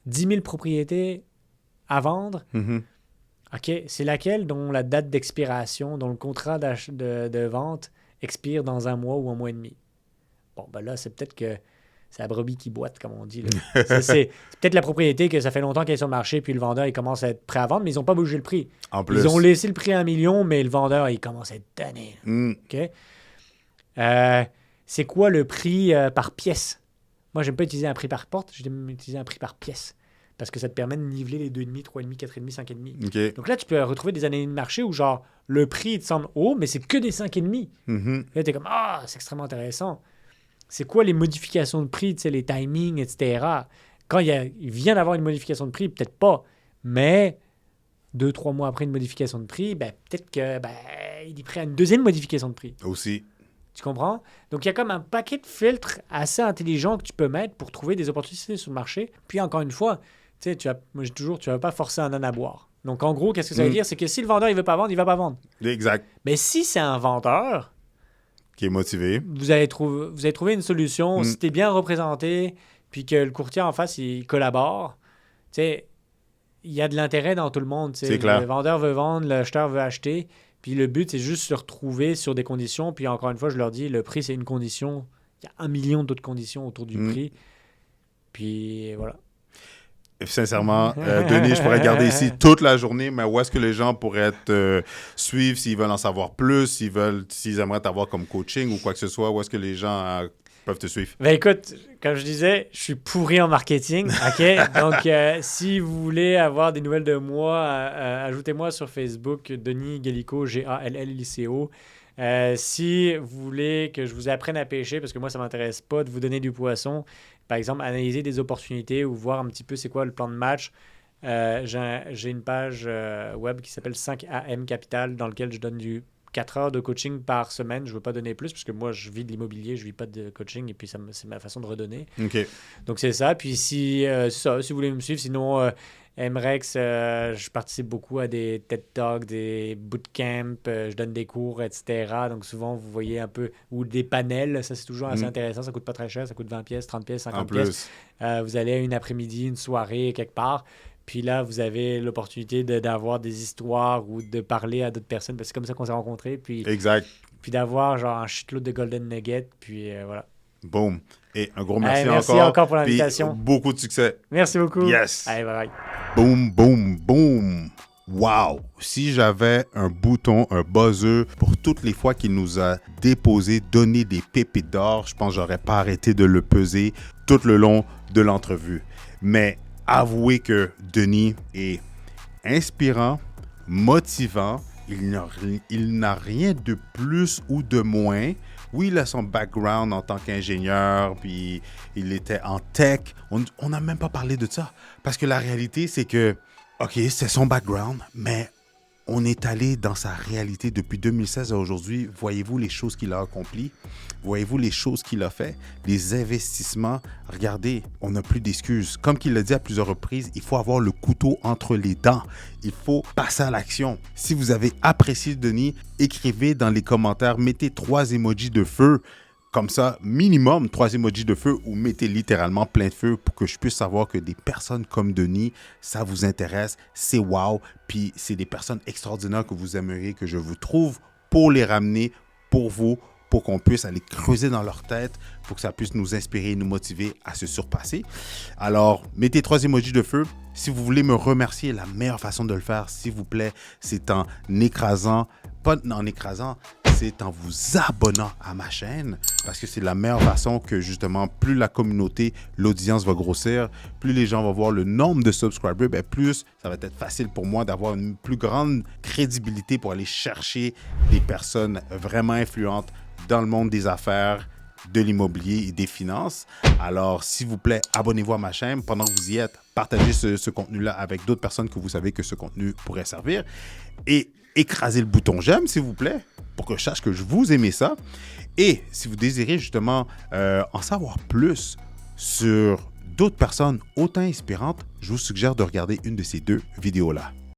10 000 propriétés à vendre. Mhm. OK, c'est laquelle dont la date d'expiration, dont le contrat de vente expire dans un mois ou un mois et demi? Bon, ben là, c'est peut-être que c'est la brebis qui boite, comme on dit. Là. C'est peut-être la propriété que ça fait longtemps qu'elle est sur le marché, puis le vendeur, il commence à être prêt à vendre, mais ils n'ont pas bougé le prix. En plus. Ils ont laissé le prix à 1 million, mais le vendeur, il commence à être tanné. OK? C'est quoi le prix par pièce? Moi, j'aime pas utiliser un prix par porte, j'aime utiliser un prix par pièce. Parce que ça te permet de niveler les 2,5, 3,5, 4,5, 5,5. OK. Donc là, tu peux retrouver des années de marché où, genre, le prix, il te semble haut, mais c'est que des 5,5. Là, t'es comme, c'est extrêmement intéressant. C'est quoi les modifications de prix, tu sais, les timings, etc. Quand il vient d'avoir une modification de prix, peut-être pas, mais 2-3 mois après une modification de prix, peut-être que il est prêt à une deuxième modification de prix. Aussi. Tu comprends? Donc, il y a comme un paquet de filtres assez intelligents que tu peux mettre pour trouver des opportunités sur le marché. Puis, encore une fois, tu sais, moi, je dis toujours, tu ne vas pas forcer un âne à boire. Donc, en gros, qu'est-ce que ça veut dire? C'est que si le vendeur, il ne veut pas vendre, il ne va pas vendre. Exact. Mais si c'est un vendeur... Qui est motivé. Vous avez trouvé une solution. Si tu es bien représenté, puis que le courtier en face, il collabore, tu sais, il y a de l'intérêt dans tout le monde. C'est clair. Le vendeur veut vendre, l'acheteur veut acheter. Puis le but, c'est juste se retrouver sur des conditions. Puis encore une fois, je leur dis, le prix, c'est une condition. Il y a 1 million d'autres conditions autour du prix. Puis voilà. Sincèrement, Denis, je pourrais garder ici toute la journée, mais où est-ce que les gens pourraient te suivre s'ils veulent en savoir plus, s'ils aimeraient t'avoir comme coaching ou quoi que ce soit, où est-ce que les gens peuvent te suivre? Ben écoute, comme je disais, je suis pourri en marketing, OK? Donc, si vous voulez avoir des nouvelles de moi, ajoutez-moi sur Facebook, Denis Gallico, Gallico. Si vous voulez que je vous apprenne à pêcher, parce que moi, ça ne m'intéresse pas de vous donner du poisson, par exemple, analyser des opportunités ou voir un petit peu c'est quoi le plan de match, j'ai une page web qui s'appelle 5AM Capital dans lequel je donne 4 heures de coaching par semaine. Je ne veux pas donner plus parce que moi, je vis de l'immobilier, je ne vis pas de coaching et puis c'est ma façon de redonner. OK. Donc, c'est ça. Puis, si vous voulez me suivre, sinon... MREX, je participe beaucoup à des TED Talks, des bootcamps, je donne des cours, etc. Donc souvent, vous voyez un peu, ou des panels, ça c'est toujours assez intéressant, ça coûte pas très cher, ça coûte 20 pièces, 30 pièces, 50 pièces. Vous allez une après-midi, une soirée quelque part, puis là, vous avez l'opportunité d'avoir des histoires ou de parler à d'autres personnes, parce que c'est comme ça qu'on s'est rencontrés. Puis, exact. Puis d'avoir genre un shitload de Golden Nugget, puis voilà. Boom. Et un gros merci, merci encore pour l'invitation. Puis beaucoup de succès. Merci beaucoup. Yes. Allez, bye bye. Boom, boom, boom. Wow! Si j'avais un bouton, un buzzer pour toutes les fois qu'il nous a donné des pépites d'or, je pense que j'aurais pas arrêté de le peser tout le long de l'entrevue. Mais avouez que Denis est inspirant, motivant. Il n'a rien de plus ou de moins. Oui, il a son background en tant qu'ingénieur, puis il était en tech. On n'a même pas parlé de ça. Parce que la réalité, c'est que, OK, c'est son background, mais on est allé dans sa réalité depuis 2016 à aujourd'hui. Voyez-vous les choses qu'il a accomplies? Voyez-vous les choses qu'il a fait? Les investissements? Regardez, on n'a plus d'excuses. Comme qu'il l'a dit à plusieurs reprises, il faut avoir le couteau entre les dents. Il faut passer à l'action. Si vous avez apprécié Denis, écrivez dans les commentaires, mettez 3 emojis de feu. Comme ça, minimum 3 emojis de feu ou mettez littéralement plein de feu pour que je puisse savoir que des personnes comme Denis, ça vous intéresse, c'est wow. Puis c'est des personnes extraordinaires que vous aimeriez que je vous trouve pour les ramener pour vous, pour qu'on puisse aller creuser dans leur tête, pour que ça puisse nous inspirer et nous motiver à se surpasser. Alors, mettez 3 emojis de feu. Si vous voulez me remercier, la meilleure façon de le faire, s'il vous plaît, c'est en écrasant, pas en écrasant, c'est en vous abonnant à ma chaîne parce que c'est la meilleure façon que justement, plus la communauté, l'audience va grossir, plus les gens vont voir le nombre de subscribers, bien plus ça va être facile pour moi d'avoir une plus grande crédibilité pour aller chercher des personnes vraiment influentes dans le monde des affaires, de l'immobilier et des finances. Alors, s'il vous plaît, abonnez-vous à ma chaîne. Pendant que vous y êtes, partagez ce contenu-là avec d'autres personnes que vous savez que ce contenu pourrait servir. Et écrasez le bouton j'aime, s'il vous plaît, pour que je sache que vous aimez ça. Et si vous désirez justement en savoir plus sur d'autres personnes autant inspirantes, je vous suggère de regarder une de ces 2 vidéos-là.